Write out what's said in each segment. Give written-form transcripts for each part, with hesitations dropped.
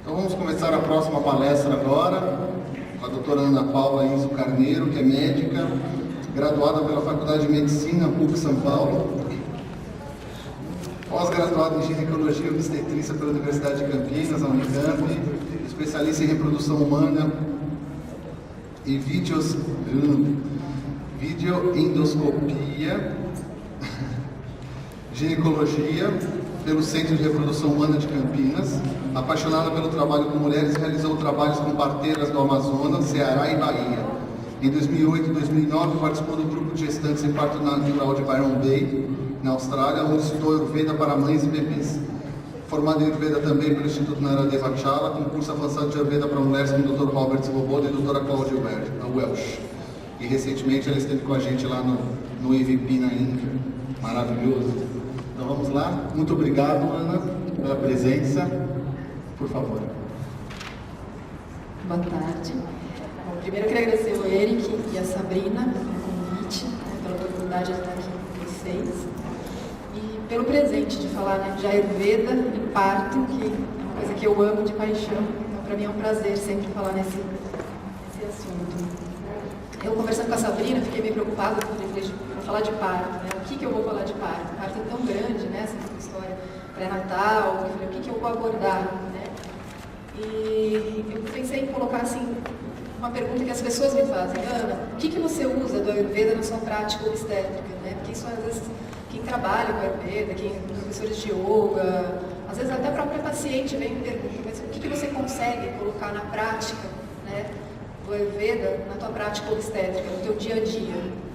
Então vamos começar a próxima palestra agora, com a doutora Ana Paula Inzo Carneiro, que é médica, graduada pela Faculdade de Medicina, PUC São Paulo, pós-graduada em Ginecologia e Obstetrícia pela Universidade de Campinas, a Unicamp, especialista em reprodução humana e videoendoscopia, ginecologia, pelo Centro de Reprodução Humana de Campinas, apaixonada pelo trabalho com mulheres, realizou trabalhos com parteiras do Amazonas, Ceará e Bahia. Em 2008 e 2009 participou do grupo de gestantes em parto natural de Byron Bay, na Austrália, onde estudou Ayurveda para mães e bebês. Formada em Ayurveda também pelo Instituto Naradeva Chala, com curso avançado de Ayurveda para mulheres com o Dr. Robert Svoboda e a Dra. Cláudia Welsh. E recentemente ela esteve com a gente lá no EVP na Índia. Maravilhoso. Então vamos lá. Muito obrigado, Ana, pela presença. Por favor. Boa tarde. Bom, primeiro eu queria agradecer ao Eric e a Sabrina pelo convite, pela oportunidade de estar aqui com vocês. E pelo presente de falar de Ayurveda e parto, que é uma coisa que eu amo de paixão. Então, para mim é um prazer sempre falar nesse assunto. Eu, conversando com a Sabrina, fiquei meio preocupada, porque eu vou falar de parto, né? O que eu vou falar de parto? O parto é tão grande, né? Essa história pré-natal, o que eu vou abordar, né? E eu pensei em colocar, assim, uma pergunta que as pessoas me fazem: Ana, o que você usa do Ayurveda na sua prática obstétrica, né? Porque isso, às vezes, quem trabalha com Ayurveda, professores de yoga, às vezes até a própria paciente vem e pergunta: mas o que você consegue colocar na prática, né, do Ayurveda na tua prática obstétrica, no teu dia a dia?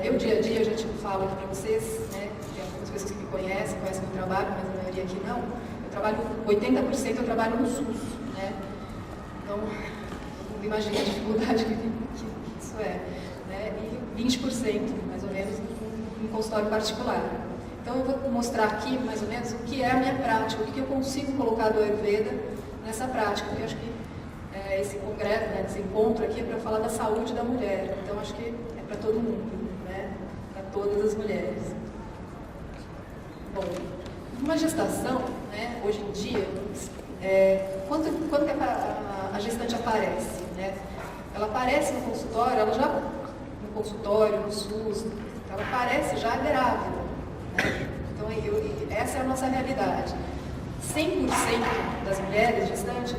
Meu dia a dia, eu já falo aqui para vocês, né, tem algumas pessoas que me conhecem meu trabalho, mas a maioria aqui não. Eu trabalho, 80% eu trabalho no SUS, né? Então, não imagina a dificuldade que isso é, né? E 20%, mais ou menos, em consultório particular. Então, eu vou mostrar aqui, mais ou menos, o que é a minha prática, o que eu consigo colocar do Ayurveda nessa prática, porque eu acho que esse congresso, né, esse encontro aqui é para falar da saúde da mulher, então acho que é para todo mundo, né, para todas as mulheres. Bom, uma gestação, né, hoje em dia, quando que a gestante aparece, né? Ela aparece no consultório, no SUS, ela aparece já grávida, né? Então essa é a nossa realidade. 100% das mulheres gestantes,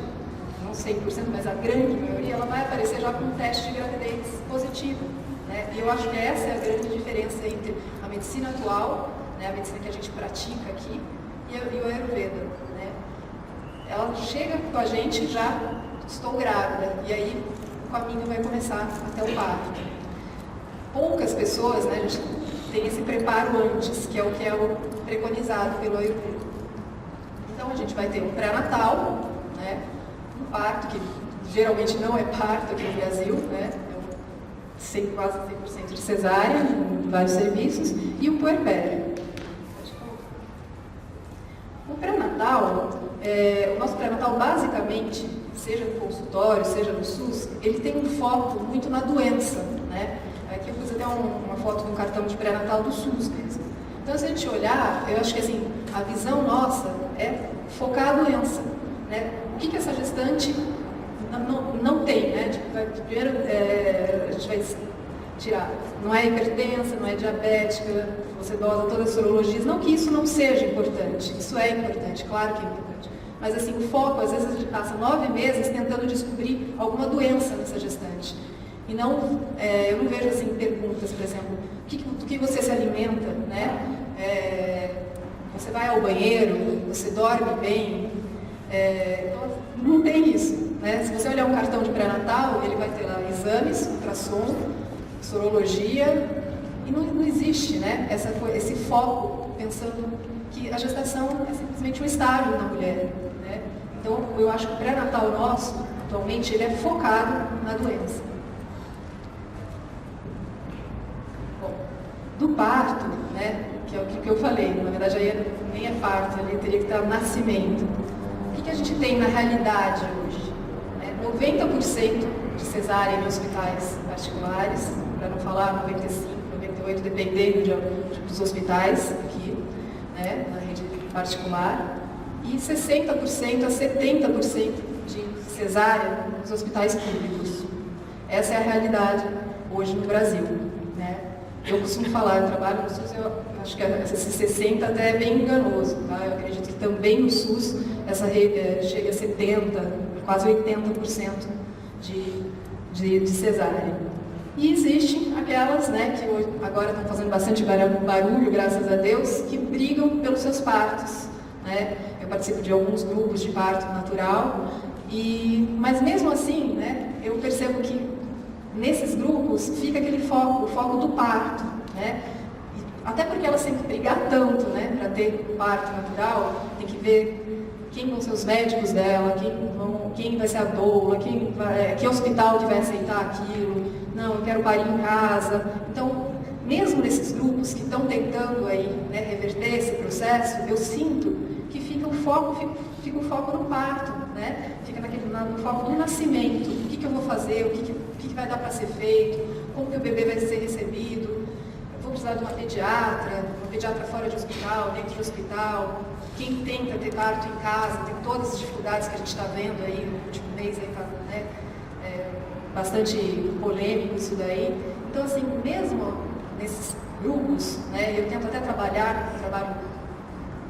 não 100%, mas a grande maioria, ela vai aparecer já com um teste de gravidez positivo, né? E eu acho que essa é a grande diferença entre a medicina atual, né, a medicina que a gente pratica aqui, e o Ayurveda, né? Ela chega com a gente já, estou grávida, e aí o caminho vai começar até o parto. Poucas pessoas, né, a gente tem esse preparo antes, que é o preconizado pelo Ayurveda. Então a gente vai ter um pré-natal, né, um parto, que geralmente não é parto aqui no Brasil, né, quase 100% de cesárea, em vários serviços, e o puerpério. O pré-natal, o nosso pré-natal basicamente, seja no consultório, seja no SUS, ele tem um foco muito na doença, né? Aqui eu pus até uma foto de um cartão de pré-natal do SUS mesmo. Então, se a gente olhar, eu acho que assim, a visão nossa é focar a doença, né? O que essa gestante não tem, né? Primeiro, a gente vai tirar, não é hipertensa, não é diabética, sedosa, todas as sorologias, não que isso não seja importante, isso é importante, claro que é importante, mas assim, o foco, às vezes a gente passa 9 meses tentando descobrir alguma doença nessa gestante, e não, eu não vejo assim perguntas, por exemplo, do que você se alimenta, né? Você vai ao banheiro, você dorme bem, não tem isso, né? Se você olhar um cartão de pré-natal, ele vai ter lá exames, ultrassom, sorologia, e não existe, né, esse foco pensando que a gestação é simplesmente um estágio na mulher, né? Então eu acho que o pré-natal nosso, atualmente, ele é focado na doença. Bom, do parto, né, que é o que eu falei, na verdade aí nem é parto, ali teria que estar nascimento. O que a gente tem na realidade hoje? 90% de cesárea em hospitais particulares, para não falar 95%, 98%, dependendo dos hospitais aqui, né, na rede particular. e 60% a 70% de cesárea nos hospitais públicos. Essa é a realidade hoje no Brasil, né? Eu costumo falar, eu trabalho no SUS, eu acho que esse 60 até é bem enganoso, tá? Eu acredito que também no SUS chega a 70%, quase 80% de cesárea. E existem aquelas, né, que hoje, agora estão fazendo bastante barulho, graças a Deus, que brigam pelos seus partos, né? Eu participo de alguns grupos de parto natural, mas mesmo assim, né, eu percebo que nesses grupos fica aquele foco, o foco do parto, né? Até porque elas têm que brigar tanto, né, para ter parto natural, tem que ver quem vão ser os médicos dela, quem vai ser a doula, que hospital que vai aceitar aquilo. Não, eu quero parir em casa. Então, mesmo nesses grupos que estão tentando aí, né, reverter esse processo, eu sinto que fica o foco no parto, né? Fica no foco do nascimento. O que eu vou fazer? O que vai dar para ser feito? Como que o bebê vai ser recebido? Eu vou precisar de uma pediatra fora de hospital, dentro de hospital. Quem tenta ter parto em casa, tem todas as dificuldades que a gente está vendo aí no último mês, aí tá, né? Bastante polêmico isso daí. Então, assim, mesmo nesses grupos, né, eu tento até trabalho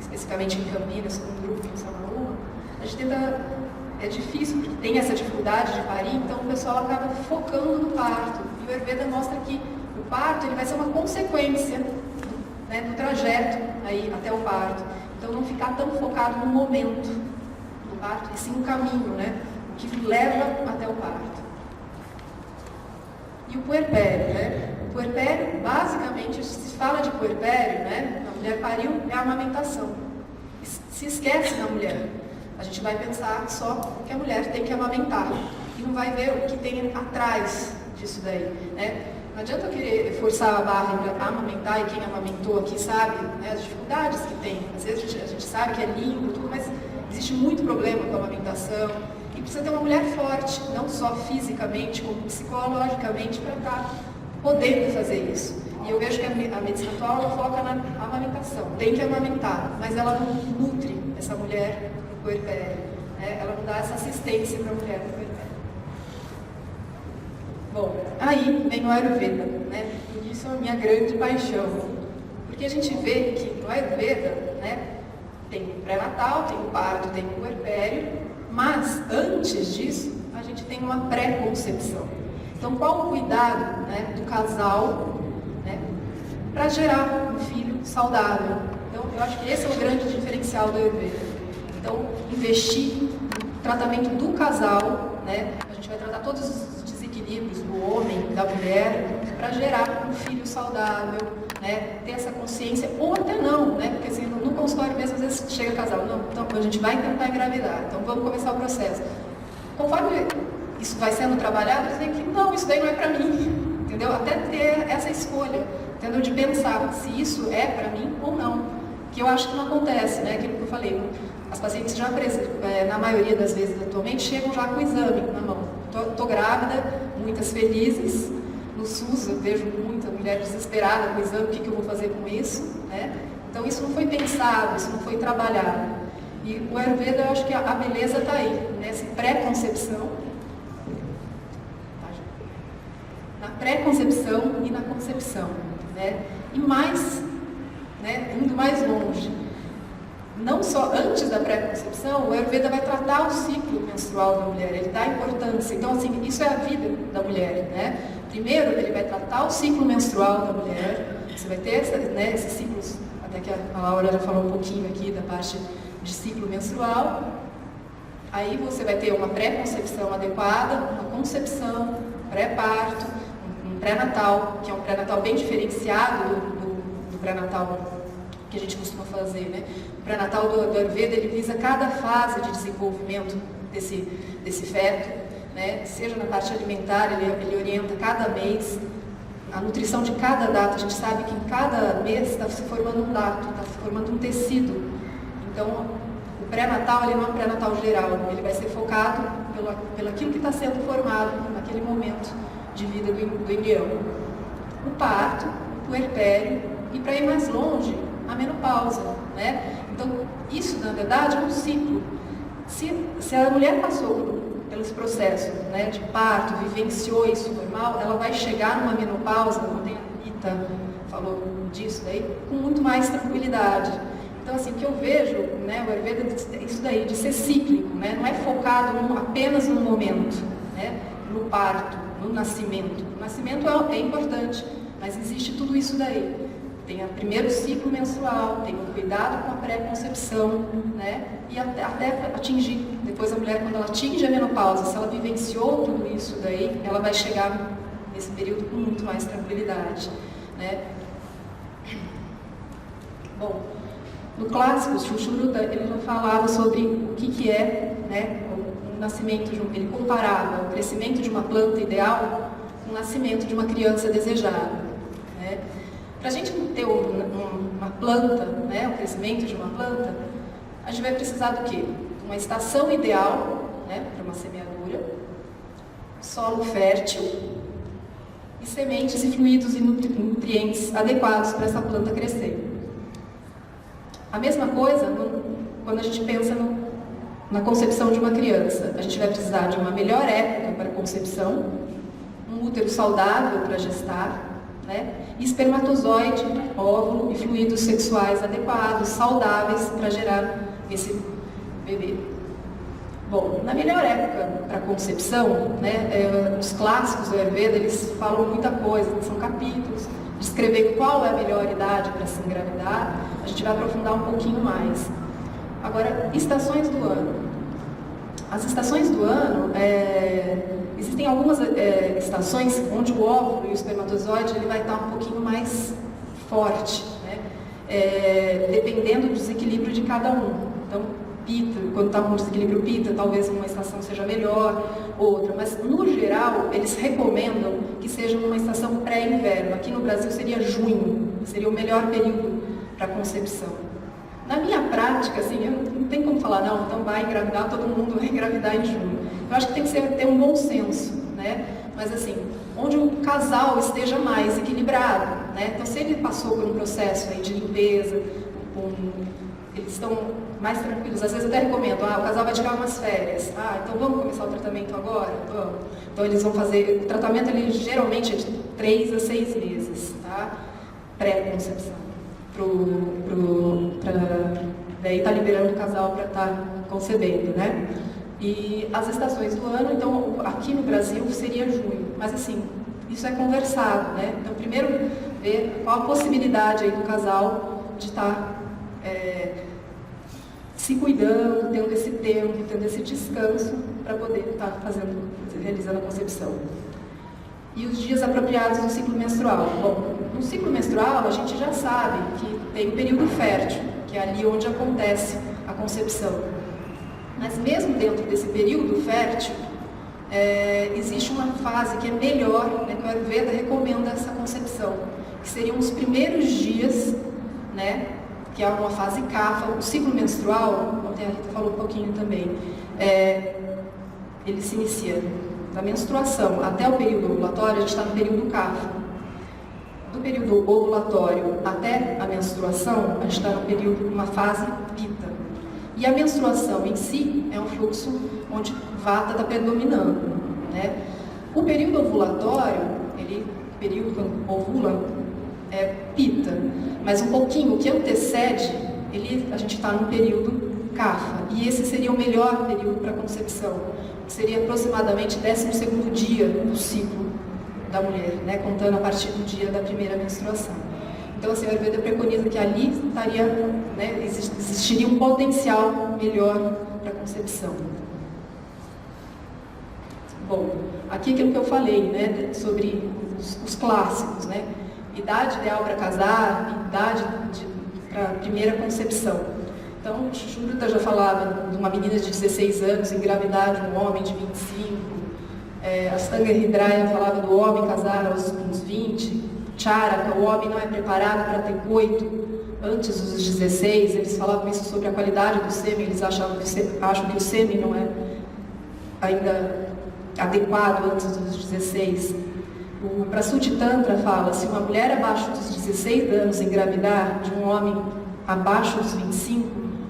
especificamente em Campinas, com um grupo em São Paulo, a gente tenta, é difícil, porque tem essa dificuldade de parir, então o pessoal acaba focando no parto. E o Ayurveda mostra que o parto ele vai ser uma consequência, né, do trajeto aí até o parto. Então, não ficar tão focado no momento do parto, e sim no caminho, né, o que leva até o parto. E o puerpério, né? O puerpério, basicamente, se fala de puerpério, né? A mulher pariu, é a amamentação. Se esquece da mulher. A gente vai pensar só que a mulher tem que amamentar. E não vai ver o que tem atrás disso daí, né? Não adianta eu querer forçar a barra para amamentar, e quem amamentou aqui sabe, né, as dificuldades que tem. Às vezes a gente sabe que é lindo, tudo, mas existe muito problema com a amamentação. E precisa ter uma mulher forte, não só fisicamente, como psicologicamente, para estar podendo fazer isso. E eu vejo que a medicina atual ela foca na amamentação. Tem que amamentar, mas ela não nutre essa mulher no puerpério, né? Ela não dá essa assistência para a mulher no puerpério. Bom, aí vem o Ayurveda, né? E isso é a minha grande paixão. Porque a gente vê que no Ayurveda, né, tem o pré-natal, tem o parto, tem o puerpério. Mas, antes disso, a gente tem uma pré-concepção. Então, qual o cuidado, né, do casal, né, para gerar um filho saudável? Então, eu acho que esse é o grande diferencial do Ayurveda. Então, investir no tratamento do casal, né, a gente vai tratar todos os desequilíbrios do homem, da mulher, para gerar um filho saudável, né, ter essa consciência, ou até não, né, porque assim, no consultório mesmo, às vezes chega casal, não, então a gente vai tentar engravidar, então vamos começar o processo. Conforme isso vai sendo trabalhado, eles veem que não, isso daí não é para mim, entendeu? Até ter essa escolha, entendeu? De pensar se isso é para mim ou não, que eu acho que não acontece, né, aquilo que eu falei, as pacientes já, na maioria das vezes atualmente, chegam já com o exame na mão. Estou grávida, muitas felizes. No SUS eu vejo muita mulher desesperada com o exame, o que eu vou fazer com isso, né? Então isso não foi pensado, isso não foi trabalhado. E o Ayurveda, eu acho que a beleza está aí, nessa pré-concepção, na pré-concepção e na concepção, né? E mais, né, indo mais longe, não só antes da pré-concepção, o Ayurveda vai tratar o ciclo menstrual da mulher, ele dá importância. Então, assim, isso é a vida da mulher, né? Primeiro, ele vai tratar o ciclo menstrual da mulher, você vai ter né, esses ciclos, até que a Laura já falou um pouquinho aqui da parte de ciclo menstrual. Aí você vai ter uma pré-concepção adequada, uma concepção, pré-parto, um pré-natal, que é um pré-natal bem diferenciado do pré-natal que a gente costuma fazer, né? O pré-natal do Ayurveda, ele visa cada fase de desenvolvimento desse feto, né? Seja na parte alimentar, ele orienta cada mês, a nutrição de cada data. A gente sabe que em cada mês está se formando um dato, está se formando um tecido. Então, o pré-natal, ele não é um pré-natal geral, ele vai ser focado pelo aquilo que está sendo formado naquele momento de vida do embrião. O parto, o puerpério, e para ir mais longe, a menopausa, né? Então, isso, na verdade, é um ciclo. Se a mulher passou pelos processos, né, de parto, vivenciou isso normal, ela vai chegar numa menopausa, como a Rita falou disso daí, com muito mais tranquilidade. Então, assim, o que eu vejo, né, o Ayurveda, isso daí, de ser cíclico, né, não é focado apenas no momento, né, no parto, no nascimento. O nascimento é importante, mas existe tudo isso daí. Tem o primeiro ciclo menstrual, tem o cuidado com a pré-concepção, né, e até atingir, depois a mulher, quando ela atinge a menopausa, se ela vivenciou tudo isso daí, ela vai chegar nesse período com muito mais tranquilidade, né. Bom, no clássico, o Sushruta, ele já falava sobre o que é, né, o nascimento ele comparava o crescimento de uma planta ideal com o nascimento de uma criança desejada, né. Para a gente ter uma planta, né, o crescimento de uma planta, a gente vai precisar do quê? Uma estação ideal, né, para uma semeadura, solo fértil e sementes e fluidos e nutrientes adequados para essa planta crescer. A mesma coisa quando a gente pensa na concepção de uma criança. A gente vai precisar de uma melhor época para a concepção, um útero saudável para gestar, né? E espermatozoide, óvulo e fluidos sexuais adequados, saudáveis para gerar esse bebê. Bom, na melhor época para a concepção, né, os clássicos do Ayurveda, eles falam muita coisa, são capítulos, descrever qual é a melhor idade para se engravidar. A gente vai aprofundar um pouquinho mais. Agora, estações do ano. As estações do ano, existem algumas estações onde o óvulo e o espermatozoide ele vai estar um pouquinho mais forte, né? Dependendo do desequilíbrio de cada um. Então, Pita, quando está com desequilíbrio Pita, talvez uma estação seja melhor, outra, mas no geral eles recomendam que seja uma estação pré-inverno. Aqui no Brasil seria junho, seria o melhor período para a concepção. Na minha prática, assim, eu não tem como falar, não, então vai engravidar, todo mundo vai engravidar em junho. Eu acho que tem que ter um bom senso, né? Mas assim, onde o casal esteja mais equilibrado, né? Então, se ele passou por um processo aí de limpeza, eles estão mais tranquilos. Às vezes eu até recomendo, o casal vai tirar umas férias. Então vamos começar o tratamento agora? Vamos. Então eles vão fazer, o tratamento ele geralmente é de 3 a 6 meses, tá? Pré-concepção. Daí tá liberando o casal para estar concebendo, né? E as estações do ano, então aqui no Brasil seria junho, mas assim, isso é conversado, né? Então primeiro ver qual a possibilidade aí do casal de estar se cuidando, tendo esse tempo, tendo esse descanso para poder estar realizando a concepção. E os dias apropriados do ciclo menstrual. Bom, no ciclo menstrual a gente já sabe que tem o período fértil, que é ali onde acontece a concepção. Mas mesmo dentro desse período fértil, existe uma fase que é melhor, né, que o Ayurveda recomenda essa concepção, que seriam os primeiros dias, né, que é uma fase Kapha. O ciclo menstrual, ontem a Rita falou um pouquinho também, ele se inicia da menstruação até o período ovulatório, a gente está no período Kapha. Do período ovulatório até a menstruação, a gente está no período, uma fase Pitta. E a menstruação em si é um fluxo onde Vata está predominando, né? O período ovulatório, período quando ovula, é Pitta. Mas um pouquinho, o que antecede, a gente está no período Kapha. E esse seria o melhor período para a concepção, que seria aproximadamente 12º dia do ciclo da mulher, né, contando a partir do dia da primeira menstruação. Então, assim, a Ayurveda preconiza que ali estaria, né, existiria um potencial melhor para a concepção. Bom, aqui aquilo que eu falei, né, sobre os clássicos, né, idade ideal para casar, idade para a primeira concepção. Então, Sushruta já falava de uma menina de 16 anos engravidar de um homem de 25. Ashtanga Hridaya falava do homem casar aos 20. Charaka, o homem não é preparado para ter coito antes dos 16. Eles falavam isso sobre a qualidade do sêmen. Eles acham que o sêmen não é ainda adequado antes dos 16. O Prasuti Tantra fala, se uma mulher abaixo dos 16 anos engravidar de um homem abaixo dos 25,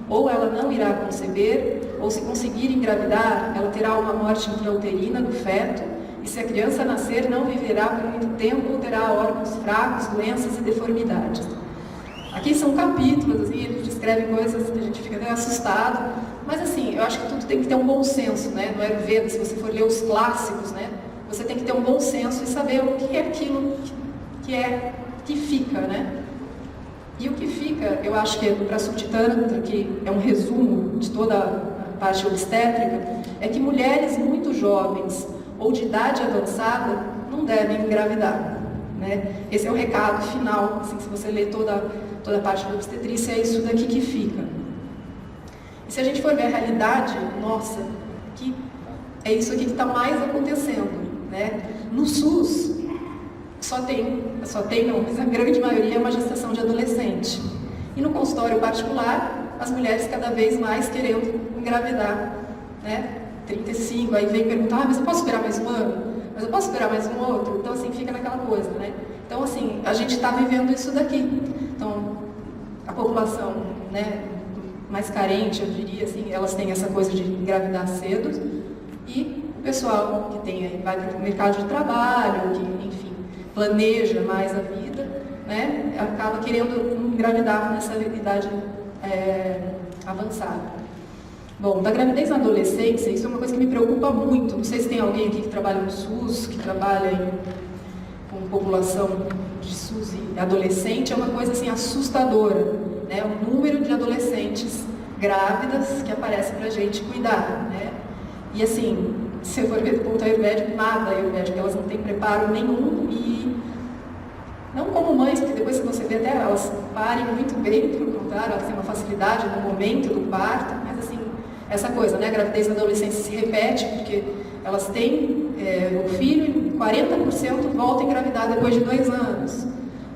ou ela não irá conceber, ou se conseguir engravidar, ela terá uma morte intrauterina do feto, e se a criança nascer, não viverá por muito tempo ou terá órgãos fracos, doenças e deformidades. Aqui são capítulos, assim, eles descrevem coisas que a gente fica até assustado, mas assim, eu acho que tudo tem que ter um bom senso, né? No Ayurveda, se você for ler os clássicos, né? Você tem que ter um bom senso e saber o que é aquilo que fica, né? E o que fica, eu acho que é do Prasuti Tantra, que é um resumo de toda a parte obstétrica, é que mulheres muito jovens ou de idade avançada não devem engravidar, né? Esse é o recado final, assim, se você ler toda a parte da obstetrícia, é isso daqui que fica. E se a gente for ver a realidade, nossa, que é isso aqui que está mais acontecendo, né? No SUS, só tem não, mas a grande maioria é uma gestação de adolescente. E no consultório particular, as mulheres cada vez mais querendo engravidar, né? 35, aí vem perguntar, mas eu posso esperar mais um ano? Mas eu posso esperar mais um outro? Então, assim, fica naquela coisa, né? Então, assim, a gente está vivendo isso daqui. Então, a população, né, mais carente, eu diria, assim, elas têm essa coisa de engravidar cedo, e o pessoal que tem, vai para o mercado de trabalho, que, enfim, planeja mais a vida, né, acaba querendo engravidar nessa idade avançada. Bom, da gravidez na adolescência, isso é uma coisa que me preocupa muito. Não sei se tem alguém aqui que trabalha no SUS, que trabalha com população de SUS e adolescente, é uma coisa assim assustadora, né? O número de adolescentes grávidas que aparece para a gente cuidar, né? E assim, se eu for ver do ponto ayurvédico, nada ayurvédico, elas não têm preparo nenhum e não como mães, porque depois você vê até elas parem muito bem, pelo contrário, elas têm uma facilidade no momento do parto, mas assim, essa coisa, né? A gravidez na adolescência se repete, porque elas têm o filho e 40% volta a engravidar depois de 2 anos.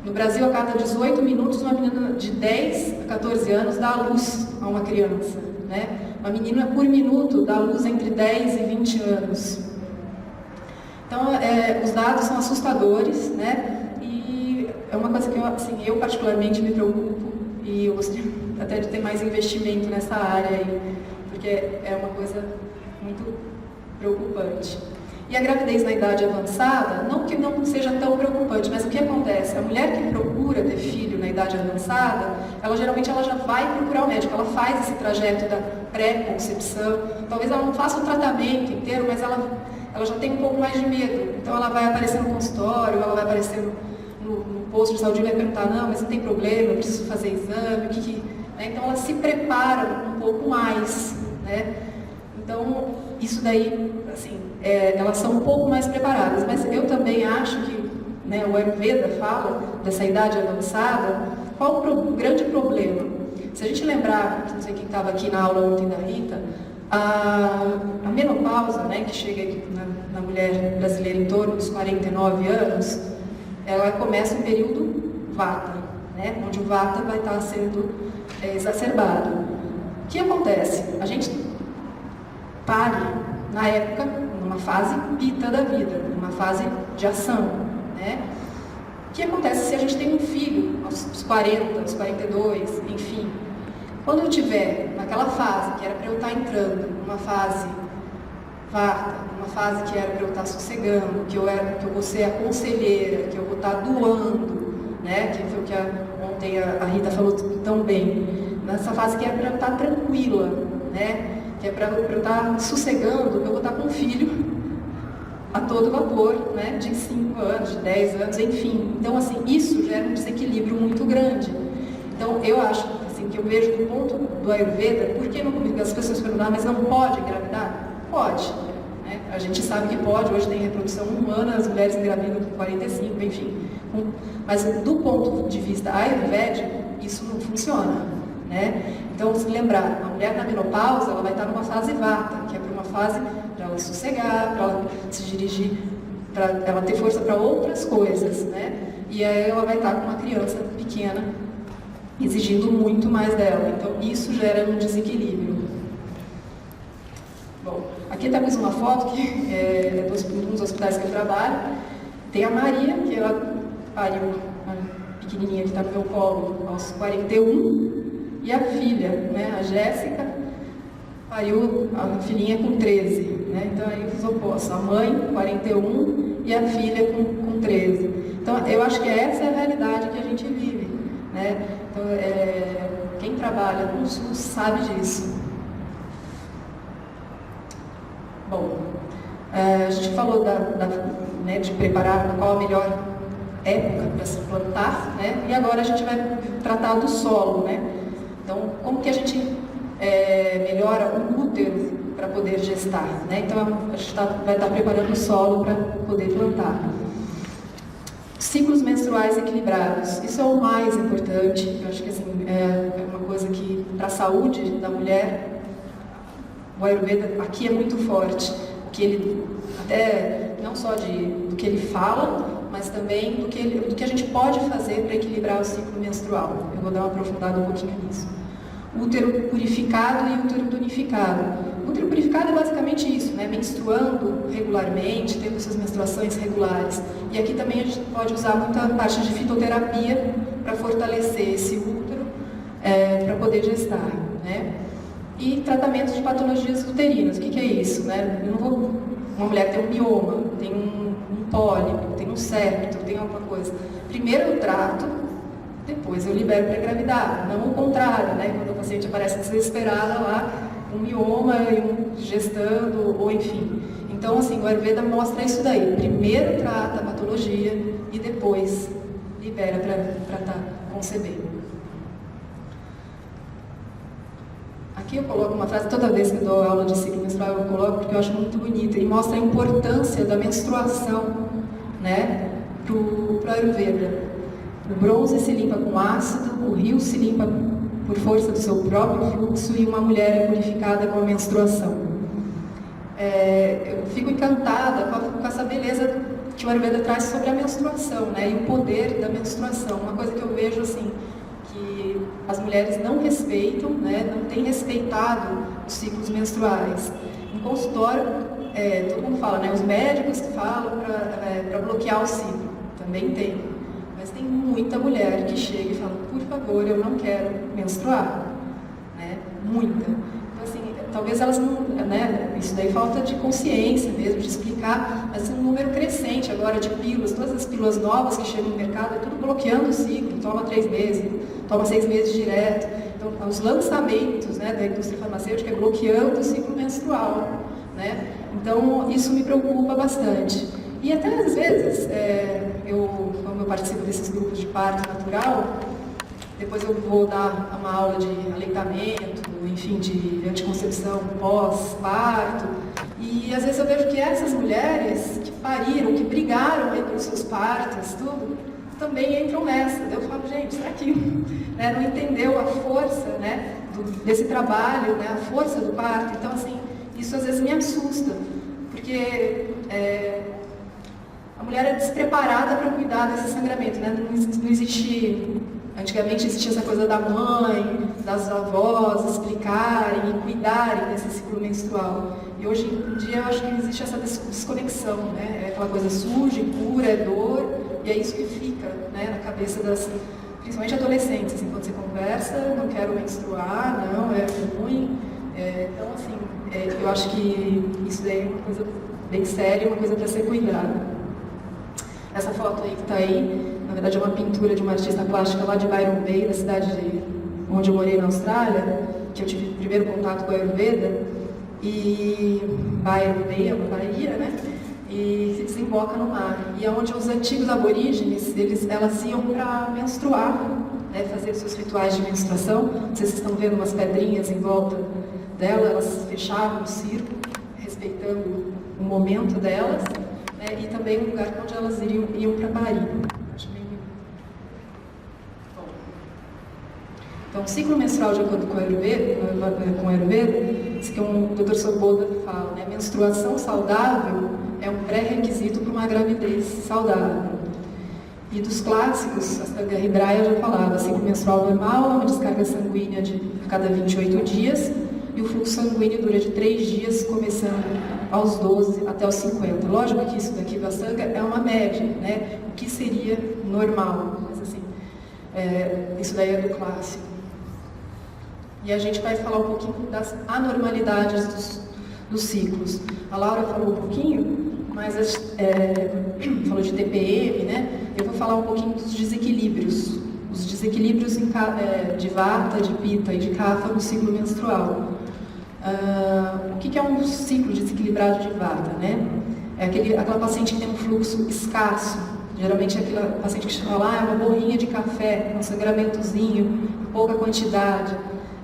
No Brasil, a cada 18 minutos, uma menina de 10 a 14 anos dá à luz a uma criança, né? Uma menina por minuto dá à luz entre 10 e 20 anos. Então, os dados são assustadores, né? E é uma coisa que eu particularmente me preocupo, e eu gostaria até de ter mais investimento nessa área aí, porque é uma coisa muito preocupante. E a gravidez na idade avançada, não que não seja tão preocupante, mas o que acontece? A mulher que procura ter filho na idade avançada, geralmente já vai procurar o médico, ela faz esse trajeto da pré-concepção, talvez ela não faça o tratamento inteiro, mas ela já tem um pouco mais de medo, então ela vai aparecer no consultório, ela vai aparecer no posto de saúde e vai perguntar, não, mas não tem problema, eu preciso fazer exame, né? Então ela se prepara um pouco mais, né? Então, isso daí, assim, elas são um pouco mais preparadas, mas eu também acho que, né, o Ayurveda fala dessa idade avançada, qual o grande problema? Se a gente lembrar, não sei quem estava aqui na aula ontem da Rita, a menopausa, né, que chega na mulher brasileira em torno dos 49 anos, ela começa um período Vata, né, onde o Vata vai estar sendo exacerbado. O que acontece? A gente pare, na época, numa fase pita da vida, numa fase de ação, né? O que acontece se a gente tem um filho aos 40, aos 42, enfim? Quando eu estiver naquela fase que era para eu estar entrando, numa fase Vata, uma fase que era para eu estar sossegando, que eu vou ser a conselheira, que eu vou estar doando, né? Que foi o que ontem a Rita falou tão bem. Nessa fase que é para eu estar tranquila, né? Que é para eu estar sossegando, eu vou estar com um filho a todo vapor, né? De 5 anos, de 10 anos, enfim. Então, assim, isso gera um desequilíbrio muito grande. Então, eu acho, assim, que eu vejo do ponto do Ayurveda, por que não, as pessoas perguntam, mas não pode engravidar? Pode, né? A gente sabe que pode, hoje tem reprodução humana, as mulheres engravidam com 45, enfim. Mas do ponto de vista ayurvédico, isso não funciona, né? Então, se lembrar, a mulher na menopausa, ela vai estar numa fase Vata, que é para uma fase para ela sossegar, para ela se dirigir, para ela ter força para outras coisas, né? E aí ela vai estar com uma criança pequena, exigindo muito mais dela. Então, isso gera um desequilíbrio. Bom, aqui temos uma foto que é de um dos hospitais que eu trabalho, Tem a Maria, que ela pariu, a pequenininha que está no meu colo, aos 41, e a filha, né, a Jéssica, pariu a filhinha com 13, né? Então aí os opostos, a mãe 41 e a filha com 13. Então eu acho que essa é a realidade que a gente vive, né? Então, quem trabalha com o SUS sabe disso. Bom, a gente falou né, de preparar qual a melhor época para se plantar, né? E agora a gente vai tratar do solo, né? Então, como que a gente melhora o útero para poder gestar, né? Então, a gente vai estar preparando o solo para poder plantar. Ciclos menstruais equilibrados, isso é o mais importante. Eu acho que assim, é uma coisa que, para a saúde da mulher, o Ayurveda aqui é muito forte, que ele, até não só do que ele fala, mas também do que a gente pode fazer para equilibrar o ciclo menstrual. Eu vou dar uma aprofundada um pouquinho nisso. Útero purificado e útero tonificado. O útero purificado é basicamente isso, né? Menstruando regularmente, tendo suas menstruações regulares. E aqui também a gente pode usar muita parte de fitoterapia para fortalecer esse útero, para poder gestar, né? E tratamento de patologias uterinas. O que é isso, né? Uma mulher tem um mioma, tem um pólipo, tem um septo, tem alguma coisa. Primeiro eu trato, depois eu libero para engravidar, não o contrário, né? Quando a paciente aparece desesperada lá, um mioma e um gestando, ou enfim. Então, assim, o Ayurveda mostra isso daí. Primeiro trata a patologia e depois libera para estar concebendo. Aqui eu coloco uma frase, toda vez que eu dou aula de ciclo menstrual eu coloco, porque eu acho muito bonita, e mostra a importância da menstruação, né, para o Ayurveda. O bronze se limpa com ácido, o rio se limpa por força do seu próprio fluxo e uma mulher é purificada com a menstruação. Eu fico encantada com essa beleza que o Ayurveda traz sobre a menstruação, né, e o poder da menstruação. Uma coisa que eu vejo assim, que as mulheres não respeitam, né, não têm respeitado os ciclos menstruais. Em consultório, todo mundo fala, né, os médicos que falam para bloquear o ciclo, também tem. Mas tem muita mulher que chega e fala, por favor, eu não quero menstruar, né? Muita. Então, assim, talvez elas não, né? Isso daí falta de consciência mesmo, de explicar, mas é um número crescente agora de pílulas, todas as pílulas novas que chegam no mercado, é tudo bloqueando o ciclo, toma 3 meses, toma 6 meses direto. Então, os lançamentos, né, da indústria farmacêutica é bloqueando o ciclo menstrual, né? Então, isso me preocupa bastante. E até às vezes, como eu participo desses grupos de parto natural, depois eu vou dar uma aula de aleitamento, enfim, de anticoncepção pós-parto, e às vezes eu vejo que essas mulheres que pariram, que brigaram pelos seus partos, tudo, também entram nessa. Eu falo, gente, será que não entendeu a força, né, desse trabalho, né, a força do parto? Então, assim, isso às vezes me assusta, porque a mulher é despreparada para cuidar desse sangramento, né? Não existe, antigamente existia essa coisa da mãe, das avós explicarem e cuidarem desse ciclo menstrual. E hoje em dia eu acho que existe essa desconexão, né? É aquela coisa suja, cura, é dor, e é isso que fica, né, na cabeça das, principalmente adolescentes, assim, quando você conversa, não quero menstruar, não, é ruim. Então, assim, eu acho que isso daí é uma coisa bem séria, uma coisa para ser cuidada. Essa foto aí que está aí, na verdade é uma pintura de uma artista plástica lá de Byron Bay, da cidade onde eu morei na Austrália, que eu tive o primeiro contato com a Ayurveda, e Byron Bay é uma baía, né? E se desemboca no mar. E é onde os antigos aborígenes, elas iam para menstruar, né? Fazer seus rituais de menstruação. Vocês estão vendo umas pedrinhas em volta dela, elas fechavam o círculo, respeitando o momento delas. E também um lugar onde elas iam para parir. Acho meio... Bom. Então, o ciclo menstrual, de acordo com o Ayurveda, isso que o Dr. Soboda fala, né? Menstruação saudável é um pré-requisito para uma gravidez saudável. E dos clássicos, a Garribraia já falava, ciclo menstrual normal é uma descarga sanguínea a cada 28 dias, e o fluxo sanguíneo dura de 3 dias, começando aos 12 até os 50. Lógico que isso daqui do Ashtanga é uma média, né? O que seria normal, mas assim, isso daí é do clássico. E a gente vai falar um pouquinho das anormalidades dos ciclos. A Laura falou um pouquinho, mas falou de TPM, né? Eu vou falar um pouquinho dos desequilíbrios. Os desequilíbrios de Vata, de Pitta e de Kapha no ciclo menstrual. O que é um ciclo desequilibrado de Vata, né? É aquela paciente que tem um fluxo escasso. Geralmente é aquela paciente que chama lá, é uma borrinha de café, um sangramentozinho, pouca quantidade.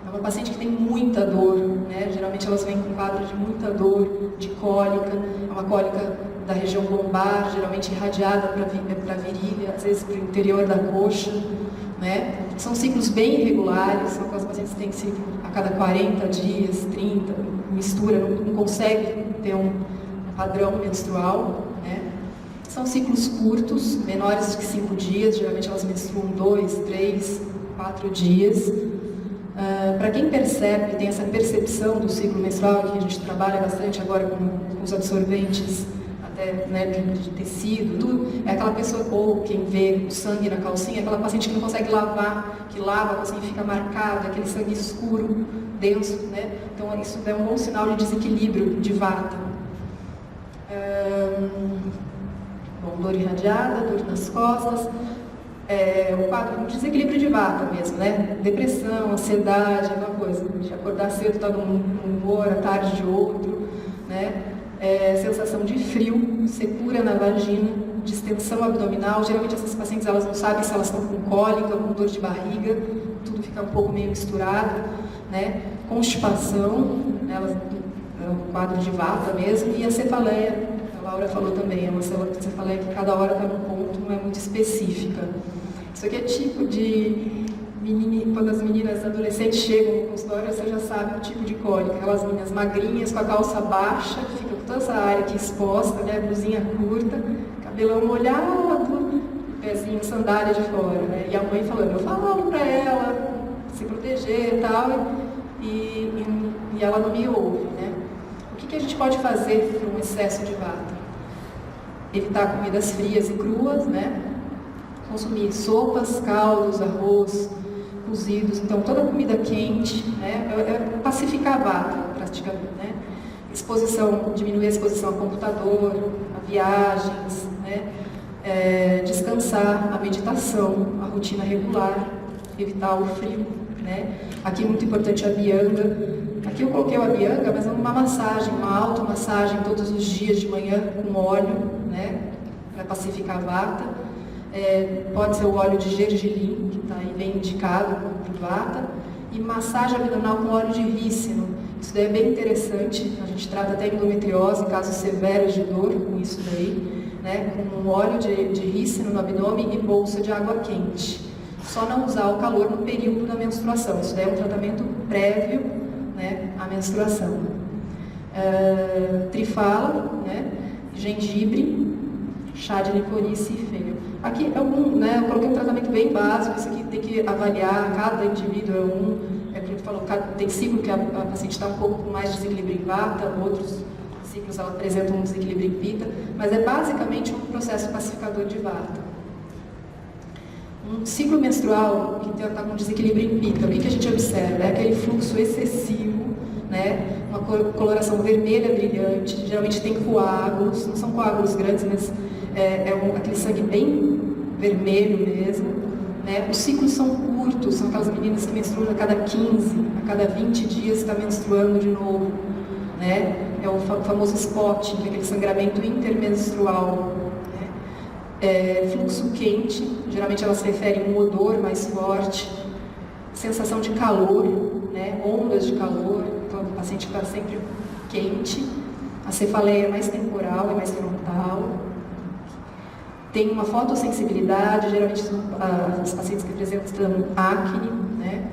É uma paciente que tem muita dor, né? Geralmente elas vêm com quadro de muita dor, de cólica, é uma cólica da região lombar, geralmente irradiada para a virilha, às vezes para o interior da coxa, né? São ciclos bem irregulares, são aquelas pacientes que têm ciclo a cada 40 dias, 30, mistura, não consegue ter um padrão menstrual, né? São ciclos curtos, menores que 5 dias, geralmente elas menstruam 2, 3, 4 dias. Para quem percebe, tem essa percepção do ciclo menstrual, que a gente trabalha bastante agora com os absorventes, até, né, de tecido, tudo, é aquela pessoa, ou quem vê o sangue na calcinha, aquela paciente que não consegue lavar, que lava, a calcinha fica marcada, aquele sangue escuro, denso, né? Então isso é um bom sinal de desequilíbrio de Vata. Bom, dor irradiada, dor nas costas, o quadro, um desequilíbrio de Vata mesmo, né? Depressão, ansiedade, aquela coisa, de acordar cedo, estar num humor, à tarde de outro, né? Sensação de frio, secura na vagina, distensão abdominal. Geralmente essas pacientes elas não sabem se elas estão com cólica, com dor de barriga, tudo fica um pouco meio misturado, né? Constipação, elas, é um quadro de Vata mesmo, e a cefaleia, a Laura falou também, é uma cefaleia que cada hora está num ponto, não é muito específica. Isso aqui é tipo de quando as meninas adolescentes chegam no consultório, você já sabe o tipo de cólica. Aquelas meninas magrinhas, com a calça baixa, que fica com toda essa área aqui exposta, né? Blusinha curta, cabelão molhado, pezinho, sandália de fora, né? E a mãe falando, eu falo pra ela se proteger e tal, e ela não me ouve, né? O que a gente pode fazer para um excesso de Vata? Evitar comidas frias e cruas, né? Consumir sopas, caldos, arroz, cozidos, então toda comida quente, né? Pacificar a Vata, praticamente, né? Diminuir a exposição ao computador, a viagens, né? Descansar, a meditação, a rotina regular, evitar o frio, né? Aqui é muito importante a Abhyanga. Aqui eu coloquei o Abhyanga, mas é uma massagem, uma automassagem todos os dias de manhã com óleo, né? Para pacificar a Vata. Pode ser o óleo de gergelim, que está aí bem indicado para o Vata, e massagem abdominal com óleo de rícino. Isso daí é bem interessante, a gente trata até endometriose, casos severos de dor com isso daí, né? Com um óleo de rícino no abdômen e bolsa de água quente. Só não usar o calor no período da menstruação, isso daí é um tratamento prévio, né, à menstruação. Trifala, né? Gengibre, chá de licorice e fêmea. Aqui né, eu coloquei um tratamento bem básico, isso aqui tem que avaliar, cada indivíduo é o que a gente falou, tem ciclo que a paciente está um pouco com mais desequilíbrio em Vata, outros ciclos ela apresenta um desequilíbrio em Pitta, mas é basicamente um processo pacificador de Vata. Um ciclo menstrual que está com desequilíbrio em Pitta, o que a gente observa? É aquele fluxo excessivo, né? Uma coloração vermelha brilhante, geralmente tem coágulos, não são coágulos grandes, mas aquele sangue bem vermelho mesmo, né? Os ciclos são curtos, são aquelas meninas que menstruam a cada 15, a cada 20 dias está menstruando de novo, né? É o famoso spotting, que é aquele sangramento intermenstrual, né? Fluxo quente, geralmente elas se referem a um odor mais forte, sensação de calor, né? Ondas de calor, então o paciente está sempre quente, a cefaleia é mais temporal, é mais frontal. Tem uma fotossensibilidade, geralmente são as pacientes que apresentam acne, né?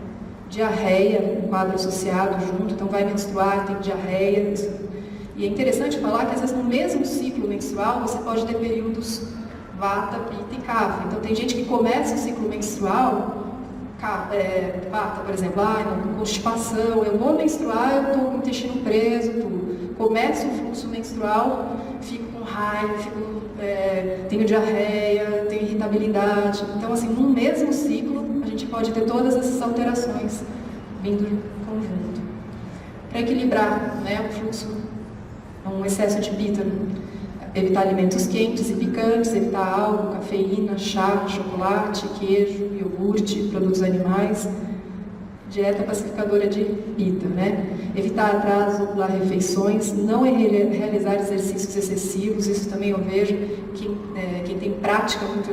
Diarreia, um quadro associado junto, então vai menstruar, tem diarreia. E é interessante falar que às vezes no mesmo ciclo menstrual você pode ter períodos Vata, Pitta e Kapha. Então tem gente que começa o ciclo menstrual pata, por exemplo, constipação, eu vou menstruar, eu estou com o intestino preso, tudo. Começa o fluxo menstrual, fico com raiva, tenho diarreia, tenho irritabilidade. Então, assim, num mesmo ciclo, a gente pode ter todas essas alterações vindo em conjunto. Para equilibrar, né, o fluxo, um excesso de pitta, evitar alimentos quentes e picantes, evitar álcool, cafeína, chá, chocolate, queijo, iogurte, produtos animais. Dieta pacificadora de pitta, né? Evitar atraso, pular refeições, não realizar exercícios excessivos. Isso também eu vejo quem tem prática muito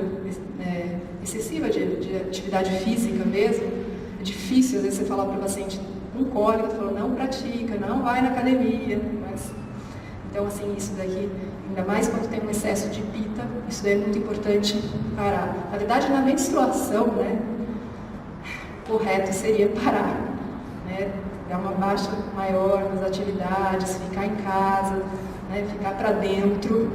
excessiva de atividade física mesmo. É difícil, às vezes, você falar para o paciente com cólica, você fala, não pratica, não vai na academia. Então, assim, isso daqui, ainda mais quando tem um excesso de pitta, isso daí é muito importante parar. Na verdade, na menstruação, né, o correto seria parar, né, dar uma baixa maior nas atividades, ficar em casa, né, ficar para dentro,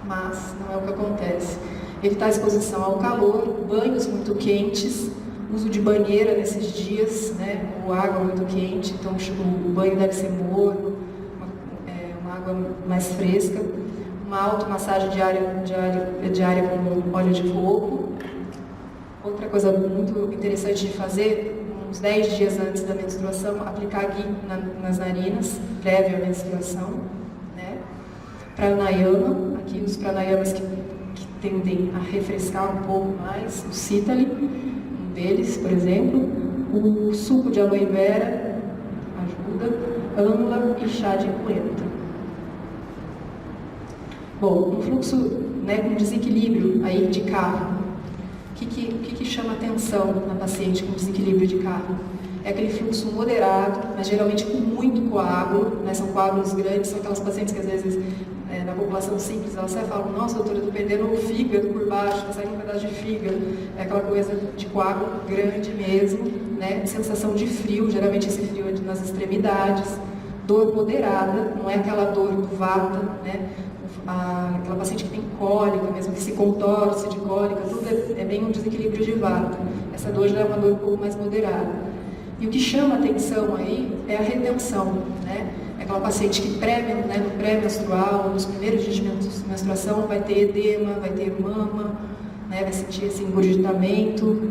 mas não é o que acontece. Evitar a exposição ao calor, banhos muito quentes, uso de banheira nesses dias, né, ou água muito quente, então o banho deve ser morno, água mais fresca, uma automassagem diária com óleo de coco. Outra coisa muito interessante de fazer, uns 10 dias antes da menstruação, aplicar ghee nas narinas, prévia à menstruação, né? Pranayama, aqui os pranayamas que tendem a refrescar um pouco mais, o Sitali, um deles, por exemplo, o suco de aloe vera ajuda, âmula e chá de coentro. Bom, um fluxo, né, com desequilíbrio aí de carro, o que chama atenção na paciente com desequilíbrio de carro? É aquele fluxo moderado, mas geralmente com muito coágulo, né, são coágulos grandes, são aquelas pacientes que às vezes, na população simples, elas até falam, nossa doutora, eu estou perdendo o fígado por baixo, está saindo um pedaço de fígado, é aquela coisa de coágulo grande mesmo, né, sensação de frio, geralmente esse frio é nas extremidades, dor moderada, não é aquela dor do vata, né, aquela paciente que tem cólica, mesmo que se contorce de cólica, tudo é bem um desequilíbrio de vata. Essa dor já é uma dor um pouco mais moderada. E o que chama atenção aí é a retenção, né? É aquela paciente que no pré-menstrual, nos primeiros dias de menstruação, vai ter edema, vai ter mama, né? Vai sentir esse engurgitamento,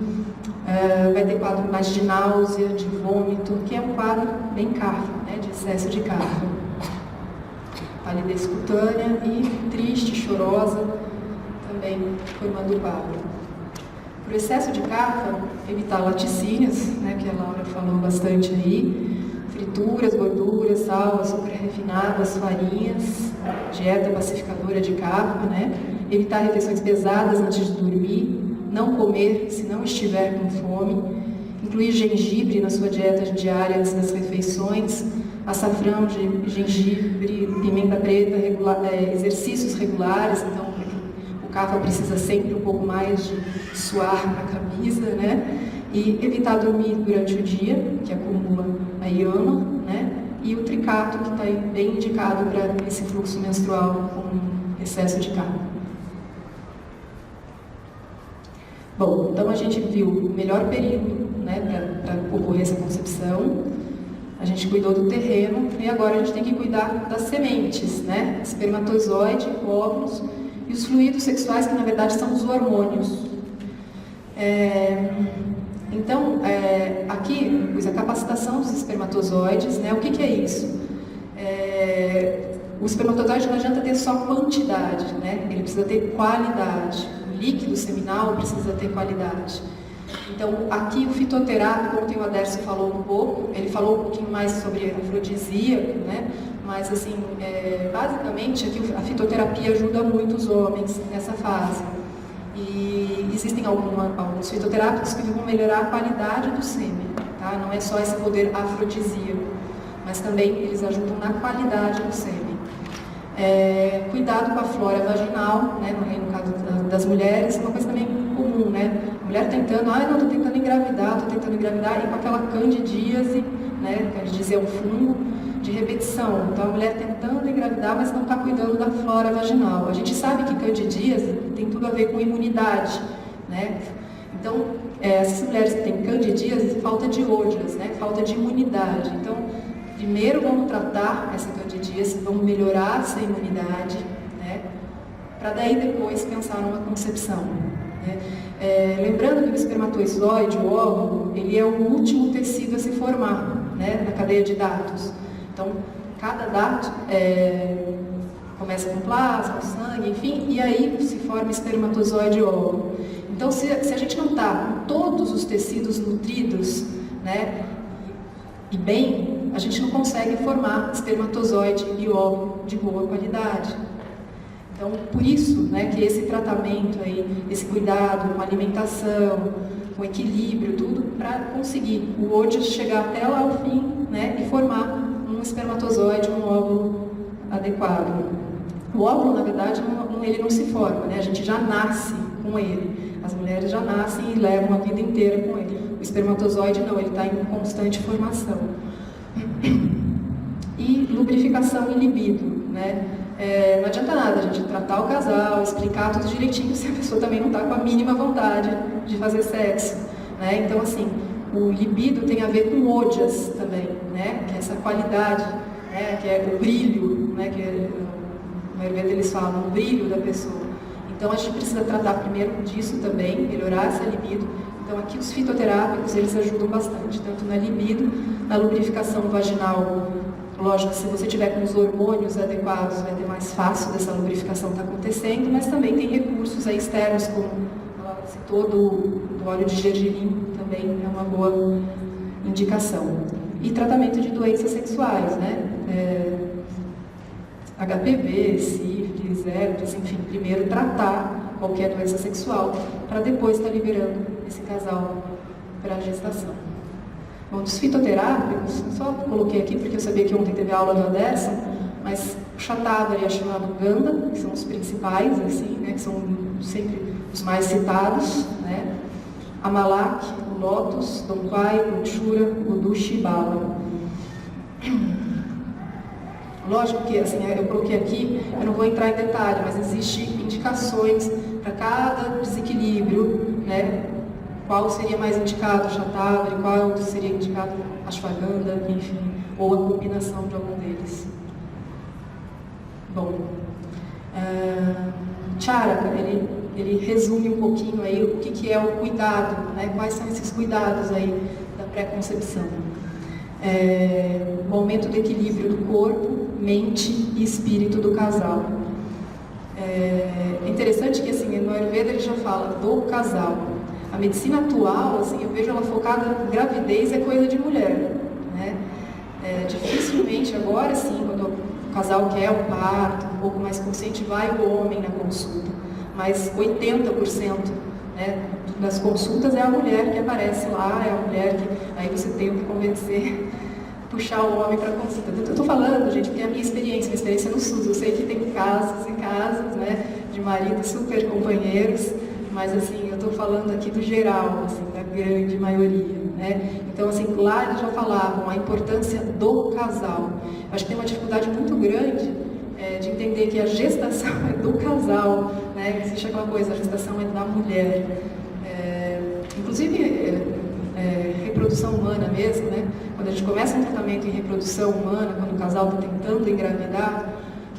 vai ter quadro mais de náusea, de vômito, que é um quadro bem cáfio, né? De excesso de cáfio. Palidez cutânea e triste, chorosa, também formando quadro. Por excesso de cáfia, evitar laticínios, né, que a Laura falou bastante aí, frituras, gorduras, sal, açúcar refinado, as farinhas, dieta pacificadora de cáfia, né, evitar refeições pesadas antes de dormir, não comer se não estiver com fome, incluir gengibre na sua dieta diária antes das refeições, açafrão, gengibre, pimenta preta, exercícios regulares, então o cáfia precisa sempre um pouco mais de suar na camisa, né? E evitar dormir durante o dia, que acumula a iama, né? E o tricato, que está bem indicado para esse fluxo menstrual com excesso de cáfia. Bom, então a gente viu o melhor período, né, para ocorrer essa concepção. A gente cuidou do terreno e agora a gente tem que cuidar das sementes, né? Espermatozoide, óvulos e os fluidos sexuais, que na verdade são os hormônios. Então, aqui pus a capacitação dos espermatozoides, né? O que é isso? O espermatozoide não adianta ter só quantidade, né? Ele precisa ter qualidade. O líquido seminal precisa ter qualidade. Então, aqui o fitoterápico, ontem o Adércio falou um pouco, ele falou um pouquinho mais sobre afrodisíaco, né? Mas, assim, basicamente, aqui a fitoterapia ajuda muito os homens nessa fase. E existem alguns fitoterápicos que vão melhorar a qualidade do sêmen, tá? Não é só esse poder afrodisíaco, mas também eles ajudam na qualidade do sêmen. Cuidado com a flora vaginal, né, no caso das mulheres, uma coisa também comum, né? A mulher tentando, não, estou tentando engravidar, e com aquela candidíase, né? Candidíase é um fungo de repetição. Então a mulher tentando engravidar, mas não está cuidando da flora vaginal. A gente sabe que candidíase tem tudo a ver com imunidade, né? Então, essas mulheres que têm candidíase, falta de ojas, né? Falta de imunidade. Então, primeiro vamos tratar essa candidíase, vamos melhorar essa imunidade, né? Para daí depois pensar numa concepção. Né? Lembrando que o espermatozoide, o óvulo, ele é o último tecido a se formar, né? Na cadeia de datos. Então, cada dato começa com plasma, sangue, enfim, e aí se forma espermatozoide e óvulo. Então, se a gente não está com todos os tecidos nutridos, né, e bem, a gente não consegue formar espermatozoide e óvulo de boa qualidade. Então, por isso, né, que esse tratamento aí, esse cuidado com a alimentação, com equilíbrio, tudo, para conseguir o ojas chegar até lá ao fim, né, e formar um espermatozoide, um óvulo adequado. O óvulo, na verdade, ele não se forma, né, a gente já nasce com ele. As mulheres já nascem e levam a vida inteira com ele. O espermatozoide não, ele está em constante formação. E lubrificação e libido, né? Não adianta nada a gente tratar o casal, explicar tudo direitinho se a pessoa também não está com a mínima vontade de fazer sexo, né? Então, assim, o libido tem a ver com ojas também, né? Que é essa qualidade, né? Que é o brilho, né? Que no Ayurveda eles falam, o brilho da pessoa. Então, a gente precisa tratar primeiro disso também, melhorar essa libido. Então, aqui os fitoterápicos, eles ajudam bastante, tanto na libido, na lubrificação vaginal. Lógico, se você tiver com os hormônios adequados, vai ter mais fácil dessa lubrificação estar acontecendo, mas também tem recursos aí externos, como ela citou, do óleo de gergelim, também é uma boa indicação. E tratamento de doenças sexuais, né? HPV, sífilis, herpes, enfim, primeiro tratar qualquer doença sexual, para depois estar liberando esse casal para a gestação. Bom, dos fitoterápicos, só coloquei aqui porque eu sabia que ontem teve aula do Aderson, mas o Shatavari é chamado Ganda, que são os principais, assim, né, que são sempre os mais citados, né? Amalak, o Lótus, Donquai, o Chura, o Dushi e Bala. Lógico que, assim, eu coloquei aqui, eu não vou entrar em detalhe, mas existem indicações para cada desequilíbrio, né? Qual seria mais indicado o Shatavari, qual seria indicado a Ashwagandha, enfim, ou a combinação de algum deles. Bom, Charaka, ele resume um pouquinho aí o que é o cuidado, né? Quais são esses cuidados aí da pré-concepção. O aumento do equilíbrio do corpo, mente e espírito do casal. É interessante que, assim, no Ayurveda ele já fala do casal. A medicina atual, assim, eu vejo ela focada em gravidez, é coisa de mulher, né? Dificilmente, agora sim, quando o casal quer um parto, um pouco mais consciente, vai o homem na consulta. Mas 80%, né, das consultas é a mulher que aparece lá, é a mulher que aí você tem que convencer, puxar o homem para a consulta. Eu estou falando, gente, porque é a minha experiência no SUS. Eu sei que tem casos e casos, né, de maridos super companheiros, mas assim, eu estou falando aqui do geral, assim, da grande maioria, né? Então, assim, lá eles já falavam a importância do casal. Acho que tem uma dificuldade muito grande de entender que a gestação é do casal, né? Existe aquela coisa, a gestação é da mulher. Inclusive, reprodução humana mesmo, né? Quando a gente começa um tratamento em reprodução humana, quando o casal está tentando engravidar,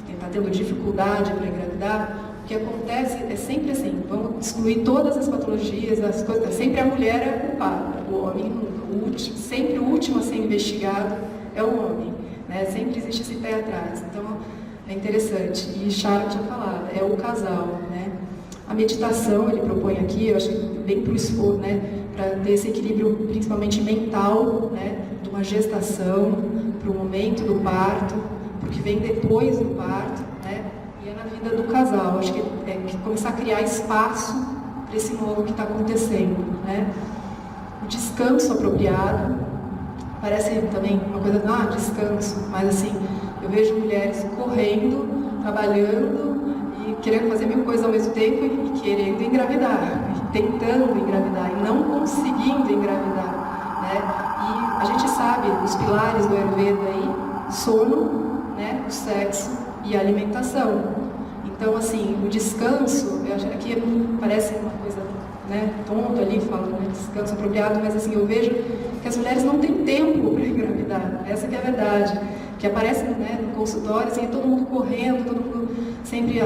que está tendo dificuldade para engravidar, o que acontece é sempre assim, vamos excluir todas as patologias, as coisas, sempre a mulher é a culpada, o homem sempre o último a ser investigado é o homem, né? Sempre existe esse pé atrás, então é interessante, e Charaka já falava, é o casal, né? A meditação ele propõe aqui, eu acho bem para o esforço, né? Para ter esse equilíbrio principalmente mental, né? De uma gestação, para o momento do parto, para o que vem depois do parto, né? Na vida do casal, acho que que começar a criar espaço para esse novo que está acontecendo, né? O descanso apropriado, parece também uma coisa, descanso, mas assim, eu vejo mulheres correndo, trabalhando e querendo fazer mil coisas ao mesmo tempo e querendo engravidar, e tentando engravidar e não conseguindo engravidar, né? E a gente sabe os pilares do Ayurveda aí, sono, né? O sexo e a alimentação. Então, assim, o descanso, eu acho que aqui parece uma coisa né, tonto ali, fala, né, descanso apropriado, mas assim, eu vejo que as mulheres não têm tempo para engravidar, essa que é a verdade, que aparece, né, no consultório, assim, todo mundo correndo, todo mundo sempre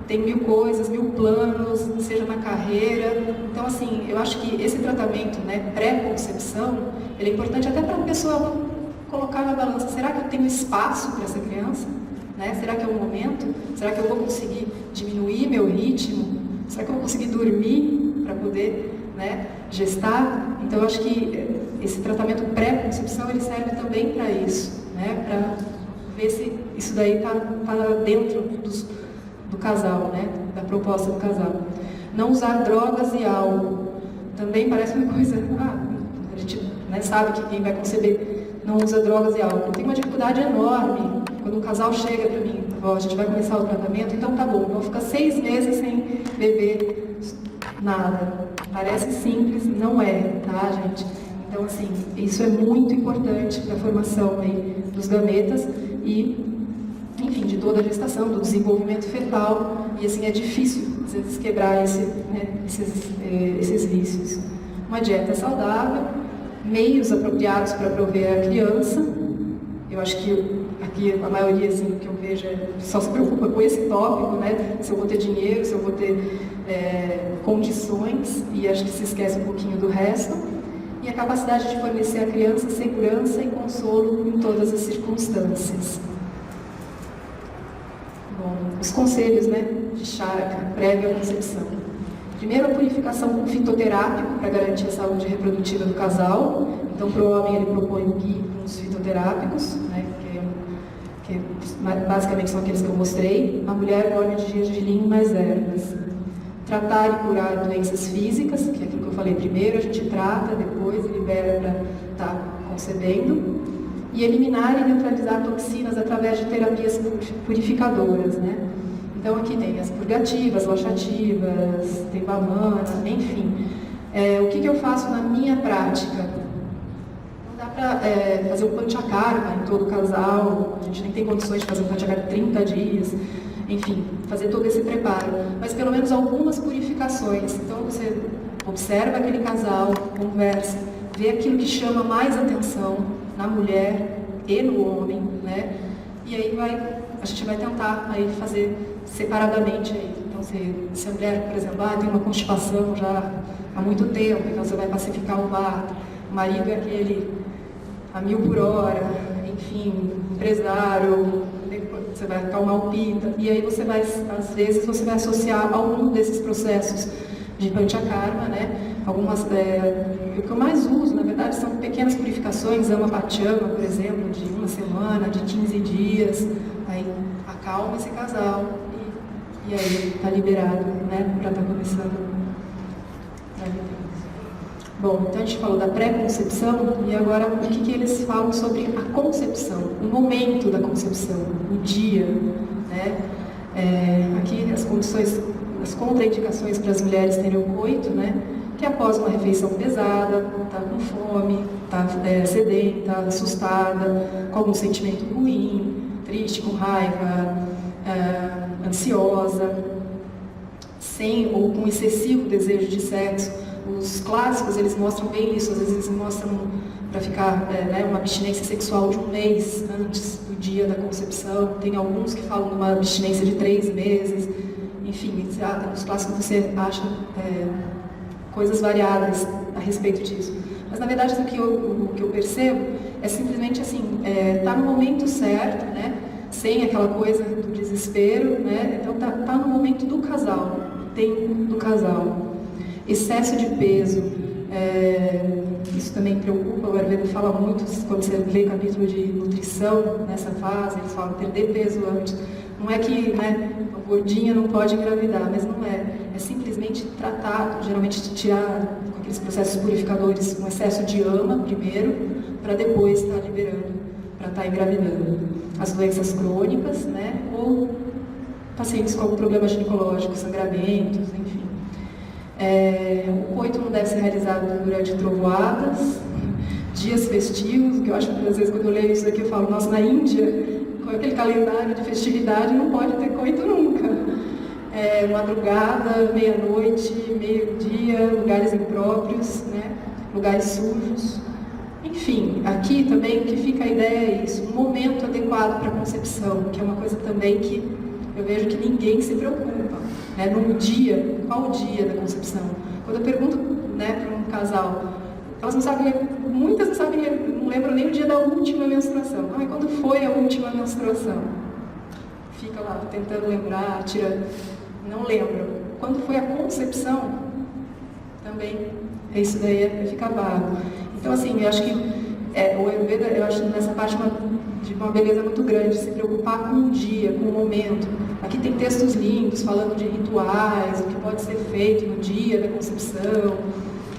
tem 1000 coisas, 1000 planos, seja na carreira. Então, assim, eu acho que esse tratamento, né, pré-concepção, ele é importante até para a pessoa colocar na balança, será que eu tenho espaço para essa criança? Né? Será que é o momento? Será que eu vou conseguir diminuir meu ritmo? Será que eu vou conseguir dormir para poder, né, gestar? Então, eu acho que esse tratamento pré-concepção, ele serve também para isso, né, para ver se isso daí está dentro do casal, né, da proposta do casal. Não usar drogas e álcool. Também parece uma coisa... a gente, né, sabe que quem vai conceber não usa drogas e álcool. Tem uma dificuldade enorme quando um casal chega para mim, a gente vai começar o tratamento, então tá bom, vou ficar 6 meses sem beber nada. Parece simples, não é, tá, gente? Então, assim, isso é muito importante para a formação aí dos gametas e, enfim, de toda a gestação, do desenvolvimento fetal, e assim, é difícil, às vezes, quebrar esses vícios. Uma dieta saudável, meios apropriados para prover a criança. Eu acho que aqui a maioria, assim, que eu vejo só se preocupa com esse tópico, né? Se eu vou ter dinheiro, se eu vou ter condições, e acho que se esquece um pouquinho do resto. E a capacidade de fornecer à criança segurança e consolo em todas as circunstâncias. Bom, os conselhos, né, de Charaka, prévia à concepção. Primeiro, a purificação com fitoterápico para garantir a saúde reprodutiva do casal. Então, para o homem, ele propõe o GI com os fitoterápicos, né, que basicamente são aqueles que eu mostrei. A mulher, óleo de gergelim mais ervas. Tratar e curar doenças físicas, que é aquilo que eu falei primeiro, a gente trata, depois libera para estar concebendo. E eliminar e neutralizar toxinas através de terapias purificadoras, né? Então aqui tem as purgativas, laxativas, tem bamana, enfim. O que eu faço na minha prática? Não dá para fazer um panchakarma em todo o casal, a gente nem tem condições de fazer um panchakarma de 30 dias, enfim, fazer todo esse preparo. Mas pelo menos algumas purificações. Então você observa aquele casal, conversa, vê aquilo que chama mais atenção na mulher e no homem, né? E aí a gente vai tentar aí fazer separadamente aí. Então, se a mulher, por exemplo, tem uma constipação já há muito tempo, então você vai pacificar o vato. O marido é aquele a 1000 por hora, enfim, empresário, você vai acalmar o pita. E aí você vai, às vezes, você vai associar algum desses processos de panchakarma, né? Algumas, o que eu mais uso, na verdade, são pequenas purificações, Amapachama, por exemplo, de 1 semana, de 15 dias, aí acalma esse casal e aí está liberado, né, para estar começando a gravidez. Bom, então a gente falou da pré-concepção e agora o que eles falam sobre a concepção, o momento da concepção, o dia, né? Aqui as condições, as contraindicações para as mulheres terem o coito, né? Que após uma refeição pesada, está com fome, está sedenta, assustada, com algum sentimento ruim, triste, com raiva, ansiosa, sem ou com excessivo desejo de sexo. Os clássicos, eles mostram bem isso, às vezes eles mostram para ficar uma abstinência sexual de 1 mês antes do dia da concepção. Tem alguns que falam de uma abstinência de 3 meses, enfim, nos clássicos você acha coisas variadas a respeito disso. Mas, na verdade, o que eu percebo é simplesmente assim, tá no momento certo, né? Sem aquela coisa do desespero, né? Então, tá no momento do casal, tempo do casal. Excesso de peso, isso também preocupa, o Ayurveda fala muito, quando você lê capítulo de nutrição, nessa fase, eles falam perder peso antes. Não é que, né, a gordinha não pode engravidar, mas não é. É simplesmente tratar, geralmente tirar com aqueles processos purificadores um excesso de ama primeiro, para depois estar liberando, para estar engravidando. As doenças crônicas, né, ou pacientes com algum problema ginecológico, sangramentos, enfim. O coito não deve ser realizado durante trovoadas, dias festivos, que eu acho que às vezes quando eu leio isso aqui eu falo, nossa, na Índia, com aquele calendário de festividade, não pode ter coito nunca. madrugada, meia-noite, meio-dia, lugares impróprios, né? Lugares sujos. Enfim, aqui também o que fica a ideia é isso, um momento adequado para a concepção, que é uma coisa também que eu vejo que ninguém se preocupa, né? Num dia, qual o dia da concepção? Quando eu pergunto, né, para um casal, elas não sabem, muitas não sabem, não lembram nem o dia da última menstruação. Ah, e quando foi a última menstruação? Fica lá tentando lembrar, não lembram. Quando foi a concepção, também, isso daí fica vago. Então, assim, eu acho que o Ayurveda, eu acho nessa parte de uma beleza muito grande, se preocupar com o dia, com o momento. Aqui tem textos lindos falando de rituais, o que pode ser feito no dia da concepção,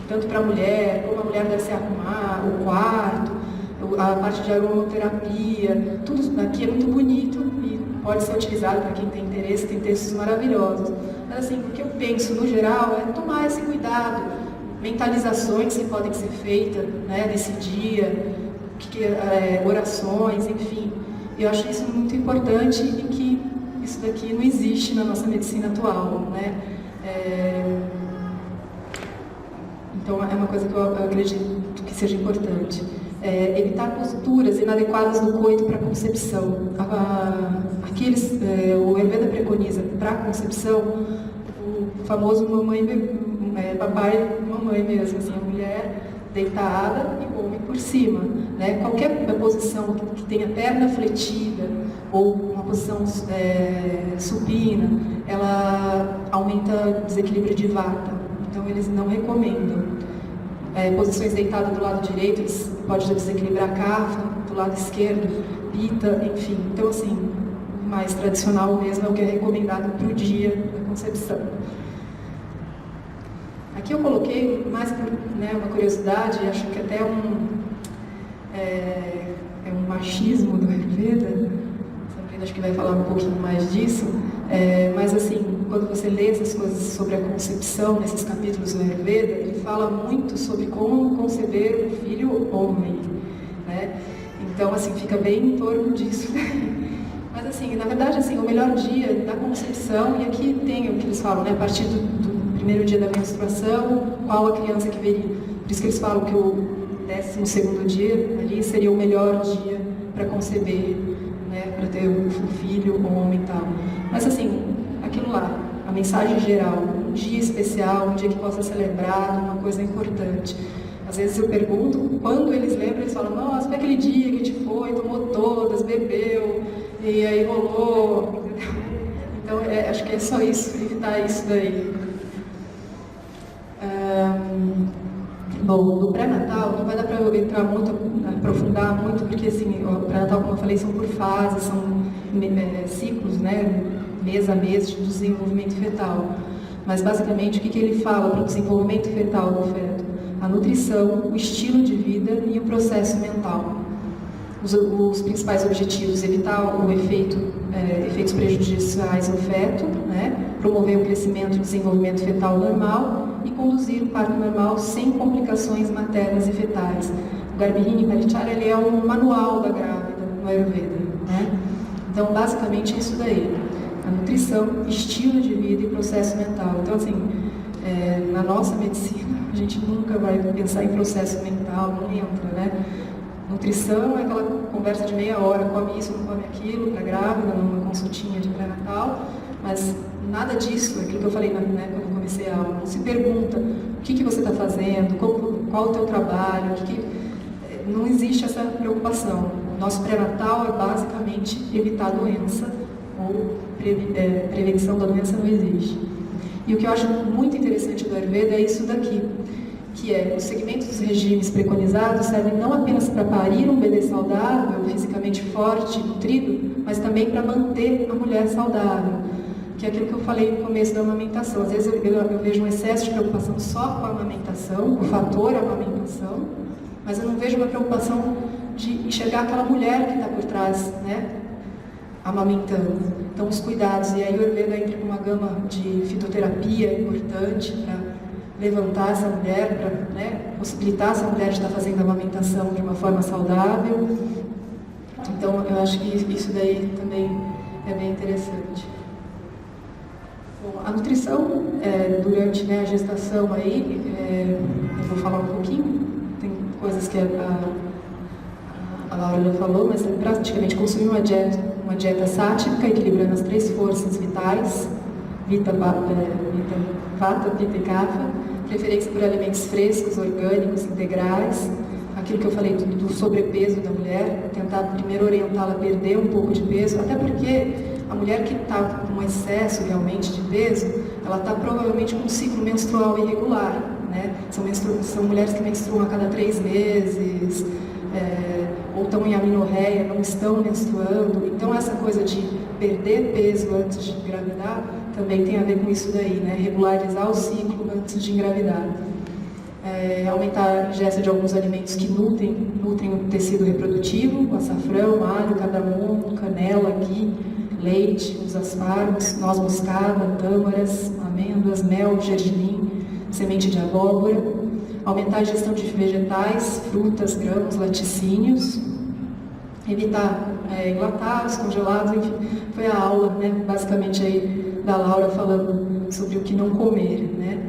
tanto para a mulher, como a mulher deve se arrumar, o quarto, a parte de aromaterapia, tudo aqui é muito bonito e pode ser utilizado para quem tem interesse, tem textos maravilhosos. Mas assim, o que eu penso no geral é tomar esse cuidado, mentalizações que podem ser feitas, né, nesse dia, orações, enfim. Eu acho isso muito importante e que isso daqui não existe na nossa medicina atual, né? Então é uma coisa que eu acredito que seja importante. Evitar posturas inadequadas do coito para a concepção. O Ayurveda preconiza para a concepção o famoso papai e mamãe mesmo, assim, a mulher deitada e o homem por cima, né? Qualquer posição que tenha perna fletida ou uma posição supina, ela aumenta o desequilíbrio de vata. Então eles não recomendam. Posições deitadas do lado direito, pode desequilibrar a kapha, do lado esquerdo, pita, enfim. Então, assim, o mais tradicional mesmo é o que é recomendado para o dia da concepção. Aqui eu coloquei mais por uma curiosidade, acho que até um machismo do Ayurveda, Sabrina acho que vai falar um pouquinho mais disso, mas assim, quando você lê essas coisas sobre a concepção, nesses capítulos do Ayurveda, ele fala muito sobre como conceber um filho homem, né? Então, assim, fica bem em torno disso. Mas, assim, na verdade, assim, o melhor dia da concepção, e aqui tem o que eles falam, né? A partir do primeiro dia da menstruação, qual a criança que viria. Por isso que eles falam que o 12º dia ali seria o melhor dia para conceber, né? Para ter um filho, um homem e tal. Mas, assim, aquilo lá, a mensagem geral, um dia especial, um dia que possa ser lembrado, uma coisa importante. Às vezes eu pergunto, quando eles lembram, eles falam, nossa, foi aquele dia que a gente foi, tomou todas, bebeu, e aí rolou. Então, acho que é só isso, evitar isso daí. Bom, no pré-natal, não vai dar para eu entrar muito, aprofundar muito, porque assim, o pré-natal, como eu falei, são por fases, são ciclos, né, mês a mês de desenvolvimento fetal. Mas basicamente, o que ele fala para o desenvolvimento fetal do feto? A nutrição, o estilo de vida e o processo mental. Os principais objetivos: evitar efeitos prejudiciais no feto, né? Promover o crescimento e desenvolvimento fetal normal e conduzir o parto normal sem complicações maternas e fetais. O Garbhini Parichara, ele é um manual da grávida no Ayurveda, né? Então, basicamente, é isso daí. A nutrição, estilo de vida e processo mental. Então, assim, na nossa medicina, a gente nunca vai pensar em processo mental, não entra, né? Nutrição é aquela conversa de meia hora, come isso, não come aquilo, para grávida, numa consultinha de pré-natal, mas nada disso, aquilo que eu falei, né, quando eu comecei a aula, não se pergunta o que você está fazendo, qual o teu trabalho, não existe essa preocupação. O nosso pré-natal é basicamente evitar a doença, ou prevenção da doença não existe. E o que eu acho muito interessante do Ayurveda é isso daqui, que os segmentos dos regimes preconizados servem não apenas para parir um bebê saudável, fisicamente forte, nutrido, mas também para manter a mulher saudável, que é aquilo que eu falei no começo da amamentação. Às vezes eu vejo um excesso de preocupação só com a amamentação, o fator amamentação, mas eu não vejo uma preocupação de enxergar aquela mulher que está por trás, né, amamentando. Então, os cuidados, e aí o Ayurveda entra com uma gama de fitoterapia importante para levantar essa mulher, para possibilitar essa mulher de estar fazendo a amamentação de uma forma saudável. Então, eu acho que isso daí também é bem interessante. Bom, a nutrição durante, né, a gestação aí, eu vou falar um pouquinho, tem coisas que a Laura já falou, mas é praticamente consumir uma dieta sática, equilibrando as 3 forças vitais, Vita, Vata, Pitta e Kapha, preferência por alimentos frescos, orgânicos, integrais, aquilo que eu falei do sobrepeso da mulher, tentar primeiro orientá-la a perder um pouco de peso, até porque a mulher que está com excesso realmente de peso, ela está provavelmente com um ciclo menstrual irregular, né? São mulheres que menstruam a cada 3 meses, ou estão em amenorreia, não estão menstruando. Então essa coisa de perder peso antes de engravidar também tem a ver com isso daí, né? Regularizar o ciclo antes de engravidar. Aumentar a ingesta de alguns alimentos que nutrem o tecido reprodutivo, açafrão, alho, cardamomo, canela, ghee, leite, os aspargos, noz moscada, tâmaras, amêndoas, mel, gergelim, semente de abóbora. Aumentar a ingestão de vegetais, frutas, grãos, laticínios. Evitar enlatados, congelados, enfim. Foi a aula, né, basicamente aí da Laura falando sobre o que não comer, né?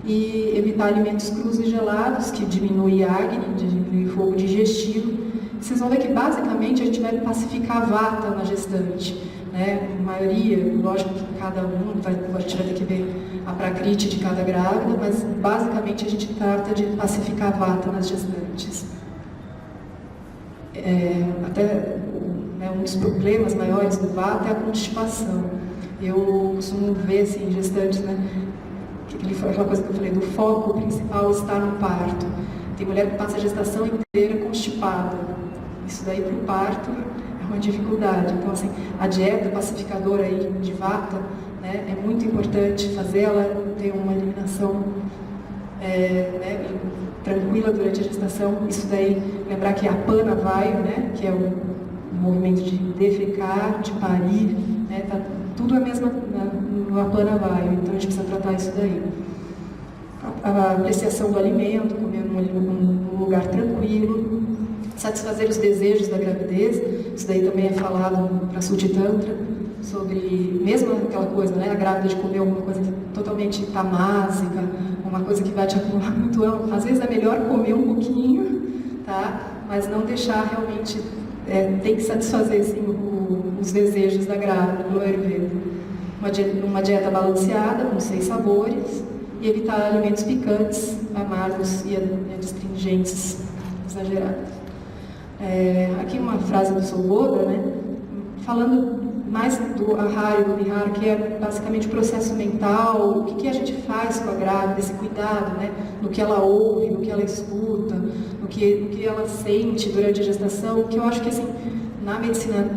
E evitar alimentos crus e gelados, que diminui Agni, diminui fogo digestivo. Vocês vão ver que basicamente a gente vai pacificar a vata na gestante, né? A maioria, lógico que cada um, a gente vai ter que ver a prakriti de cada grávida, mas basicamente a gente trata de pacificar a vata nas gestantes. Até né, um dos problemas maiores do vata é a constipação. Eu costumo ver assim, gestantes, né? Aquela coisa que eu falei, do foco principal está no parto. Tem mulher que passa a gestação inteira constipada. Isso daí para o parto é uma dificuldade. Então, assim, a dieta pacificadora aí de vata, né, é muito importante fazer ela ter uma eliminação né, tranquila durante a gestação. Isso daí, lembrar que a apana vayu, né, que é o movimento de defecar, de parir, né, tá tudo a mesma no apana vayu, então a gente precisa tratar isso daí. A apreciação do alimento, comer num lugar tranquilo, satisfazer os desejos da gravidez, isso daí também é falado para Suti Tantra, sobre, mesmo aquela coisa, né, a grávida de comer alguma coisa totalmente tamásica, uma coisa que vai te acumular muito, às vezes é melhor comer um pouquinho, tá? Mas não deixar realmente, tem que satisfazer assim, os desejos da grávida pelo Ayurveda. Uma dieta balanceada, com 6 sabores, e evitar alimentos picantes, amargos e adstringentes exagerados. Aqui uma frase do Soboda, né, falando mais do Ahara e do Vihara, que é basicamente o processo mental, o que a gente faz com a grávida, esse cuidado, né, no que ela ouve, no que ela escuta, no que ela sente durante a gestação, que eu acho que assim, na medicina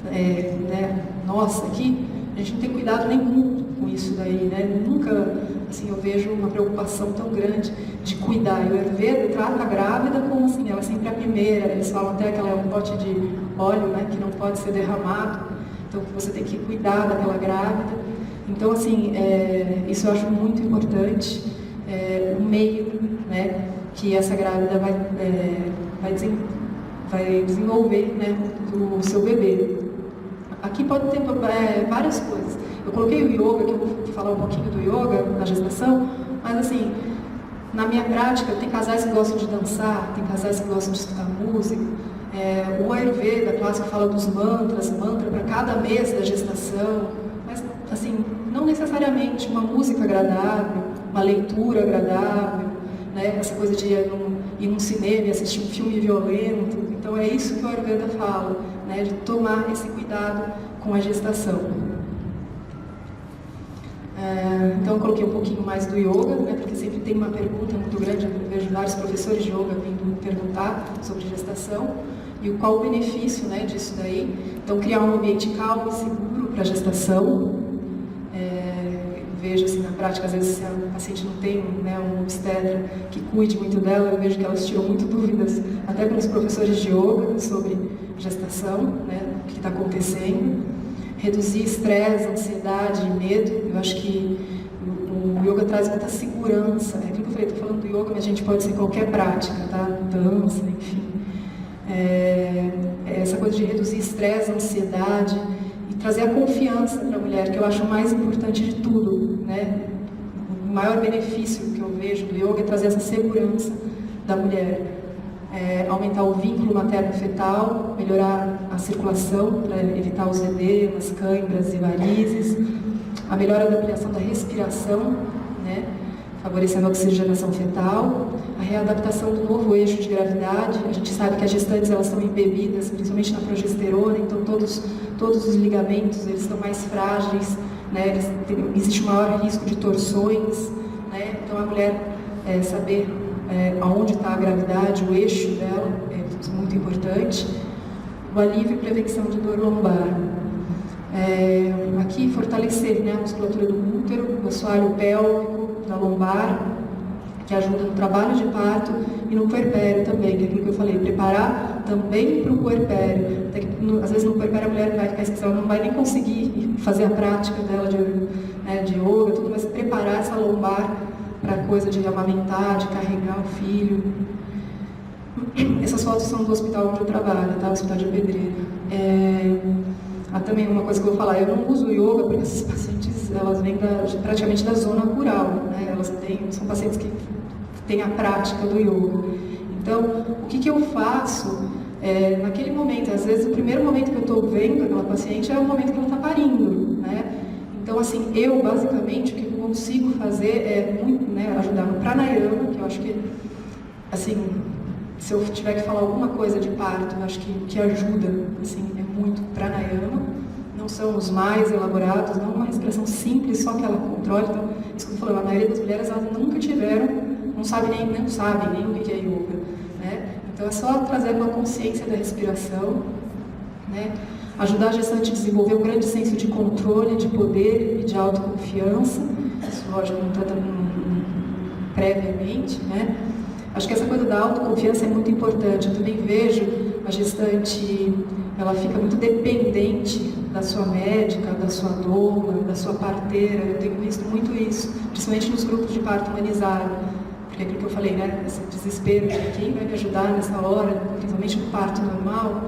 né, nossa aqui, a gente não tem cuidado nenhum com isso daí, né? Nunca, assim, eu vejo uma preocupação tão grande de cuidar. E o Ayurveda trata a grávida como assim, ela sempre é a primeira. Eles falam até que ela é um pote de óleo, né, que não pode ser derramado. Então você tem que cuidar daquela grávida. Então, assim, isso eu acho muito importante. O meio, né, que essa grávida vai desenvolver, né, do seu bebê. Aqui pode ter várias coisas. Eu coloquei o yoga, que eu vou falar um pouquinho do yoga na gestação, mas assim, na minha prática, tem casais que gostam de dançar, tem casais que gostam de escutar música. O Ayurveda clássico fala dos mantras, mantra para cada mês da gestação, mas assim, não necessariamente uma música agradável, uma leitura agradável, né? Essa coisa de ir num cinema e assistir um filme violento. Então é isso que o Ayurveda fala, né? De tomar esse cuidado com a gestação. Então eu coloquei um pouquinho mais do yoga, né? Porque sempre tem uma pergunta muito grande, eu vejo vários professores de yoga vindo perguntar sobre gestação e qual o benefício, né, disso daí. Então criar um ambiente calmo e seguro para a gestação. Vejo assim na prática, às vezes se a paciente não tem, né, um obstetra que cuide muito dela, eu vejo que elas tiram muito dúvidas, até para os professores de yoga, sobre gestação, né, o que está acontecendo. Reduzir estresse, ansiedade e medo. Eu acho que o yoga traz muita segurança. É aquilo que eu falei, estou falando do yoga, mas a gente pode ser qualquer prática, tá? Dança, enfim. Essa coisa de reduzir estresse, ansiedade e trazer a confiança para a mulher, que eu acho o mais importante de tudo, né? O maior benefício que eu vejo do yoga é trazer essa segurança da mulher. Aumentar o vínculo materno-fetal, melhorar a circulação para evitar os edemas, câimbras e varizes, a melhora da ampliação da respiração, né, favorecendo a oxigenação fetal, a readaptação do novo eixo de gravidade. A gente sabe que as gestantes elas estão embebidas, principalmente na progesterona, então todos os ligamentos eles estão mais frágeis, né, existe um maior risco de torções, né, então a mulher saber aonde está a gravidade, o eixo dela, é muito importante. O alívio e prevenção de dor lombar. Aqui, fortalecer, né, a musculatura do útero, o assoalho pélvico, da lombar, que ajuda no trabalho de parto e no puerpério também, que é aquilo que eu falei, preparar também para o puerpério. Até que, às vezes no puerpério a mulher vai ficar esquecida, ela não vai nem conseguir fazer a prática dela de yoga, tudo, mas preparar essa lombar para a coisa de amamentar, de carregar o filho. Essas fotos são do hospital onde eu trabalho, tá? O Hospital de Pedreira. Há também uma coisa que eu vou falar, eu não uso yoga porque essas pacientes, elas vêm praticamente da zona rural, né? São pacientes que têm a prática do yoga. Então, o que eu faço naquele momento? Às vezes, o primeiro momento que eu estou vendo aquela paciente é o momento que ela está parindo, né? Então, assim, eu, basicamente, o que eu consigo fazer é muito, né, ajudar no pranayama, que eu acho que, assim, se eu tiver que falar alguma coisa de parto, eu acho que ajuda, assim, é muito pranayama. Não são os mais elaborados, não uma respiração simples, só que ela controla. Então, isso que eu falei, a maioria das mulheres, elas nunca tiveram, não sabem nem o que é yoga, né? Então, é só trazer uma consciência da respiração, né? Ajudar a gestante a desenvolver um grande senso de controle, de poder e de autoconfiança. Isso, lógico, não trata previamente, né? Acho que essa coisa da autoconfiança é muito importante. Eu também vejo a gestante, ela fica muito dependente da sua médica, da sua dona, da sua parteira. Eu tenho visto muito isso, principalmente nos grupos de parto humanizado. Porque é aquilo que eu falei, né? Esse desespero de quem vai me ajudar nessa hora, principalmente no parto normal.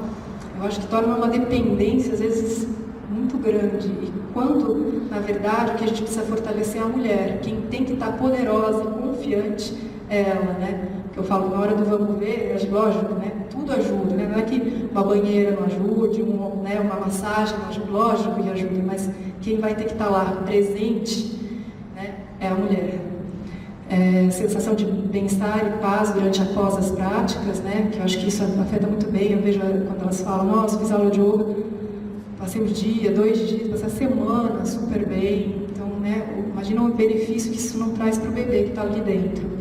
Eu acho que torna uma dependência, às vezes, muito grande. E quando, na verdade, o que a gente precisa fortalecer é a mulher. Quem tem que estar poderosa e confiante é ela, né? Que eu falo, na hora do vamos ver, lógico, né? Tudo ajuda, né? Não é que uma banheira não ajude, uma massagem não ajude, lógico que ajuda, mas quem vai ter que estar lá presente, né, é a mulher. Sensação de bem-estar e paz durante e após as práticas, né? Que eu acho que isso afeta muito bem. Eu vejo quando elas falam, nossa, fiz aula de yoga, passei um dia, 2 dias, passei a semana super bem. Então, né, imagina o benefício que isso não traz para o bebê que está ali dentro.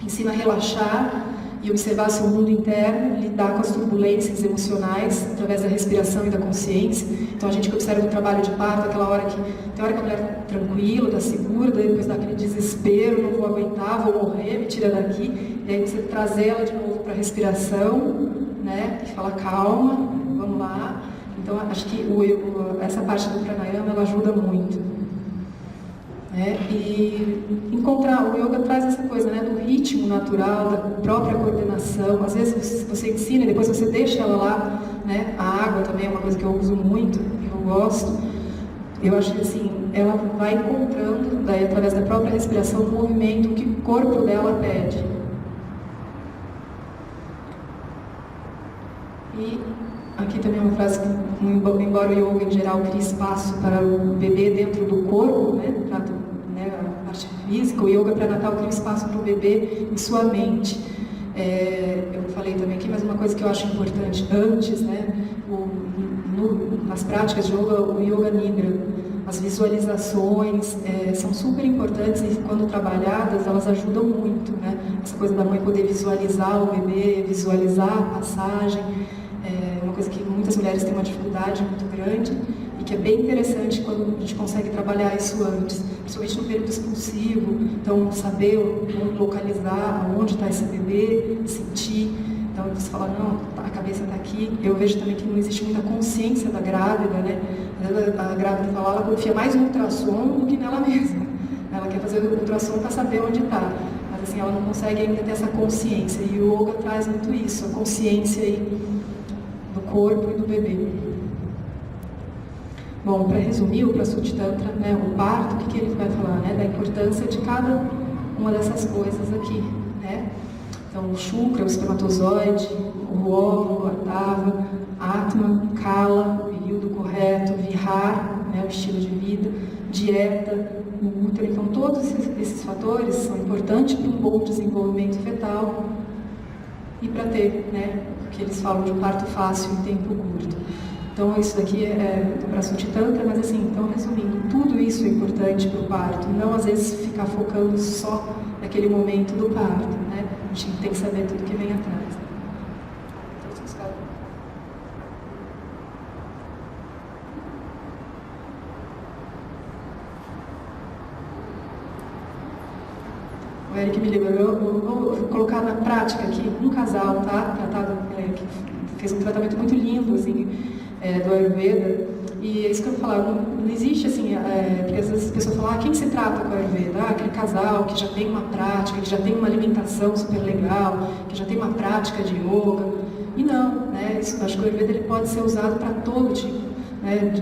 Ensina a relaxar e observar seu mundo interno, lidar com as turbulências emocionais através da respiração e da consciência. Então, a gente que observa o trabalho de parto, aquela hora que tem hora que a mulher está tranquila, está segura, daí depois dá aquele desespero, não vou aguentar, vou morrer, me tira daqui. E aí você trazer ela de novo para a respiração, né? E fala, calma, vamos lá. Então, acho que essa parte do pranayama, ela ajuda muito. E encontrar, o yoga traz essa coisa, né, do ritmo natural, da própria coordenação. Às vezes você ensina e depois você deixa ela lá, né? A água também é uma coisa que eu uso muito, que eu gosto. Eu acho que assim, ela vai encontrando, daí através da própria respiração, o movimento que o corpo dela pede. E aqui também uma frase que, embora o yoga em geral crie espaço para o bebê dentro do corpo, né, trata, né, a parte física, o yoga pré-natal cria espaço para o bebê em sua mente. Eu falei também aqui, mas uma coisa que eu acho importante antes, né, nas práticas de yoga, o yoga nidra, as visualizações são super importantes e quando trabalhadas elas ajudam muito, né, essa coisa da mãe poder visualizar o bebê, visualizar a passagem. É uma coisa que muitas mulheres têm uma dificuldade muito grande e que é bem interessante quando a gente consegue trabalhar isso antes, principalmente no período expulsivo. Então, saber localizar onde está esse bebê, sentir. Então, você fala, não, a cabeça está aqui. Eu vejo também que não existe muita consciência da grávida, né? A grávida fala, ela confia mais no ultrassom do que nela mesma. Ela quer fazer o ultrassom para saber onde está. Mas, assim, ela não consegue ainda ter essa consciência. E o yoga traz muito isso, a consciência aí do corpo e do bebê. Bom, para resumir, o Prasuti Tantra, né, o parto, o que ele vai falar? Né, da importância de cada uma dessas coisas aqui. Né? Então, o Shukra, o espermatozoide, o óvulo, a Tava, Atma, Kala, o período correto, Vihar, né, o estilo de vida, dieta, o útero. Então, todos esses fatores são importantes para um bom desenvolvimento fetal e para ter, né, o que eles falam de um parto fácil em tempo curto. Então, isso daqui é do Prasuti Tantra, mas assim, então, resumindo, tudo isso é importante para o parto, não às vezes ficar focando só naquele momento do parto, né? A gente tem que saber tudo que vem atrás. O Eric me liberou, eu vou colocar na prática aqui, um casal, tá? Que fez um tratamento muito lindo, assim, do Ayurveda. E é isso que eu vou falar, não existe assim, porque às vezes as pessoas falam, quem se trata com a Ayurveda? Aquele casal que já tem uma prática, que já tem uma alimentação super legal, que já tem uma prática de yoga. E não, né? Isso, acho que o Ayurveda ele pode ser usado para todo tipo, né?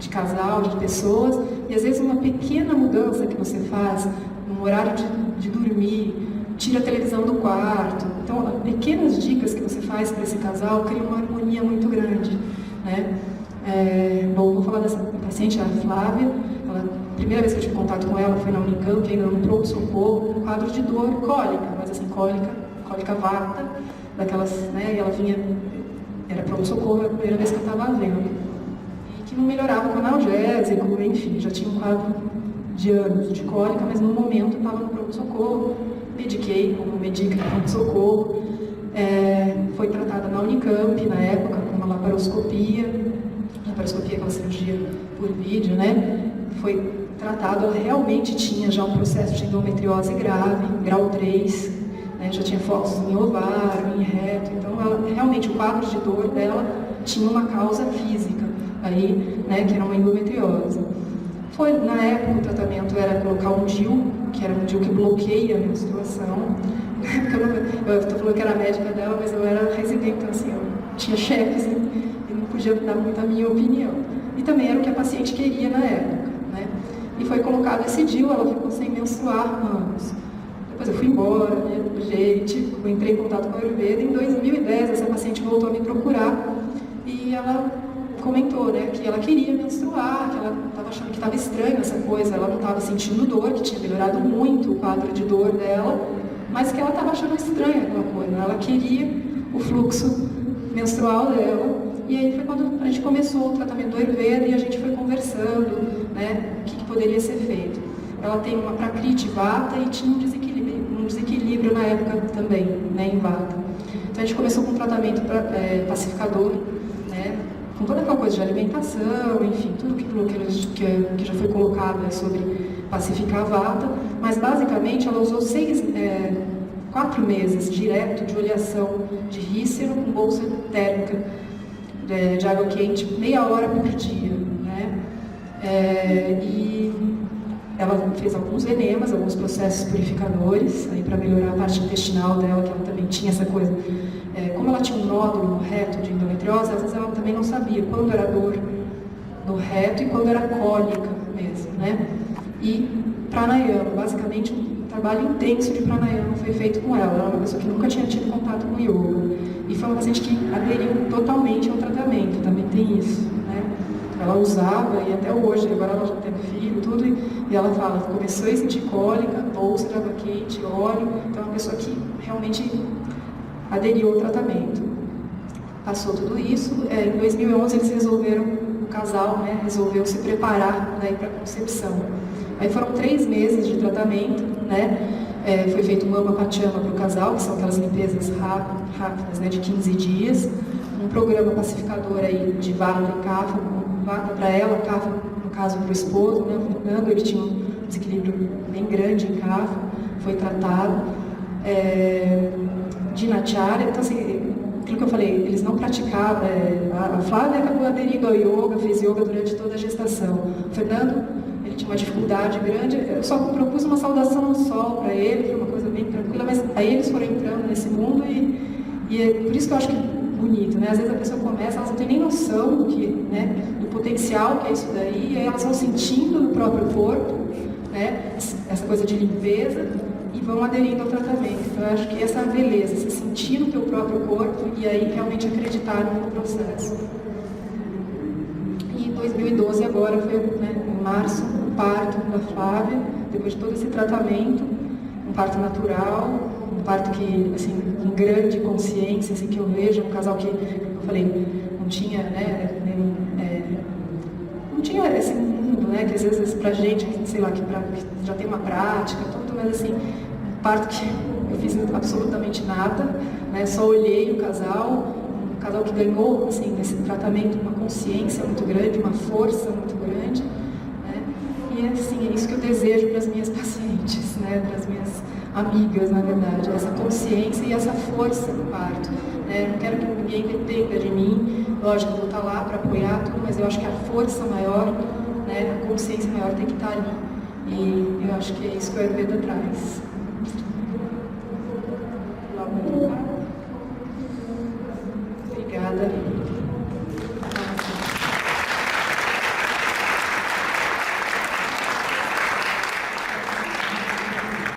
De casal, de pessoas. E às vezes uma pequena mudança que você faz no horário de dormir, tira a televisão do quarto. Então, pequenas dicas que você faz para esse casal criam uma harmonia muito grande, né? Bom, vou falar dessa paciente, a Flávia. A primeira vez que eu tive contato com ela foi na Unicamp, ainda no pronto-socorro, um quadro de dor cólica, mas assim, cólica vata, daquelas, né? E ela vinha, era pronto-socorro, a primeira vez que eu estava vendo. E que não melhorava com analgésico, enfim, já tinha um quadro de anos de cólica, mas no momento estava no pronto-socorro, mediquei, como medica no pronto-socorro, foi tratada na Unicamp, na época, com uma laparoscopia, aquela cirurgia por vídeo, né? Foi tratado, ela realmente tinha já um processo de endometriose grave, grau 3, né? Já tinha focos em ovário, em reto, então realmente o quadro de dor dela tinha uma causa física, aí, né, que era uma endometriose. Na época, o tratamento era colocar um DIU, que era um DIU que bloqueia a menstruação. Eu estou falando que era médica dela, mas eu era residente, então assim, eu tinha chefes e não podia dar muito a minha opinião. E também era o que a paciente queria na época, né? E foi colocado esse DIU, ela ficou sem menstruar anos. Depois eu fui embora, eu entrei em contato com a Ayurveda. Em 2010, essa paciente voltou a me procurar e ela comentou, né, que ela queria menstruar, que ela estava achando que estava estranha essa coisa, ela não estava sentindo dor, que tinha melhorado muito o quadro de dor dela, mas que ela estava achando estranha aquela coisa, ela queria o fluxo menstrual dela. E aí foi quando a gente começou o tratamento do Ayurveda e a gente foi conversando, né, o que poderia ser feito. Ela tem uma prakriti vata e tinha um desequilíbrio na época também, né, em vata. Então a gente começou com um tratamento pacificador, né, com toda aquela coisa de alimentação, enfim, tudo que já foi colocado sobre pacificar a vata, mas basicamente ela usou 4 meses direto de oleação de rícero com bolsa térmica de água quente, meia hora por dia, né? E ela fez alguns enemas, alguns processos purificadores para melhorar a parte intestinal dela, que ela também tinha essa coisa. Como ela tinha um nódulo no reto de endometriose, às vezes ela também não sabia quando era dor no reto e quando era cólica mesmo, né? E pranayama, basicamente um trabalho intenso de pranayama foi feito com ela. Ela era uma pessoa que nunca tinha tido contato com yoga. E foi uma paciente que aderiu totalmente ao tratamento, também tem isso, né? Ela usava, e até hoje, agora ela já teve filho, tudo, e ela fala, começou a sentir cólica, bolsa de água quente, óleo, então é uma pessoa que realmente aderiu ao tratamento. Passou tudo isso, em 2011 eles resolveram, o casal, né, resolveu se preparar para a concepção. Aí foram 3 meses de tratamento, né, foi feito um mama pachama para o casal, que são aquelas limpezas rápidas, né, de 15 dias, um programa pacificador aí de vata e kapha, vata para ela, kapha no caso para o esposo, né, o Fernando, ele tinha um desequilíbrio bem grande em kapha, foi tratado. Dinacharya, então assim, aquilo que eu falei, eles não praticavam, a Flávia acabou aderindo ao yoga, fez yoga durante toda a gestação. O Fernando, ele tinha uma dificuldade grande, eu só propus uma saudação ao sol para ele, foi uma coisa bem tranquila, mas aí eles foram entrando nesse mundo e é por isso que eu acho que o bonito, né? Às vezes a pessoa começa, elas não tem nem noção do que, né, do potencial que é isso daí, e aí elas vão sentindo no próprio corpo, né, essa coisa de limpeza, e vão aderindo ao tratamento. Então, eu acho que essa beleza, se sentir no teu próprio corpo e aí realmente acreditar no processo. E em 2012 agora foi, né, em março, o parto da Flávia, depois de todo esse tratamento, um parto natural, um parto que, assim, com grande consciência, assim, que eu vejo, um casal que, eu falei, não tinha, né, não tinha esse mundo, né, que às vezes pra gente, sei lá, que já tem uma prática, tudo, mas assim, um parto que eu fiz absolutamente nada, né, só olhei o casal, um casal que ganhou, assim, nesse tratamento, uma consciência muito grande, uma força muito grande, né, e assim, é isso que eu desejo para as minhas pacientes, né, para as minhas amigas, na verdade, essa consciência e essa força do parto, né, não quero que ninguém dependa de mim, lógico, eu vou estar lá para apoiar tudo, mas eu acho que a força maior, né, a consciência maior tem que estar ali, e eu acho que é isso que o Ayurveda traz.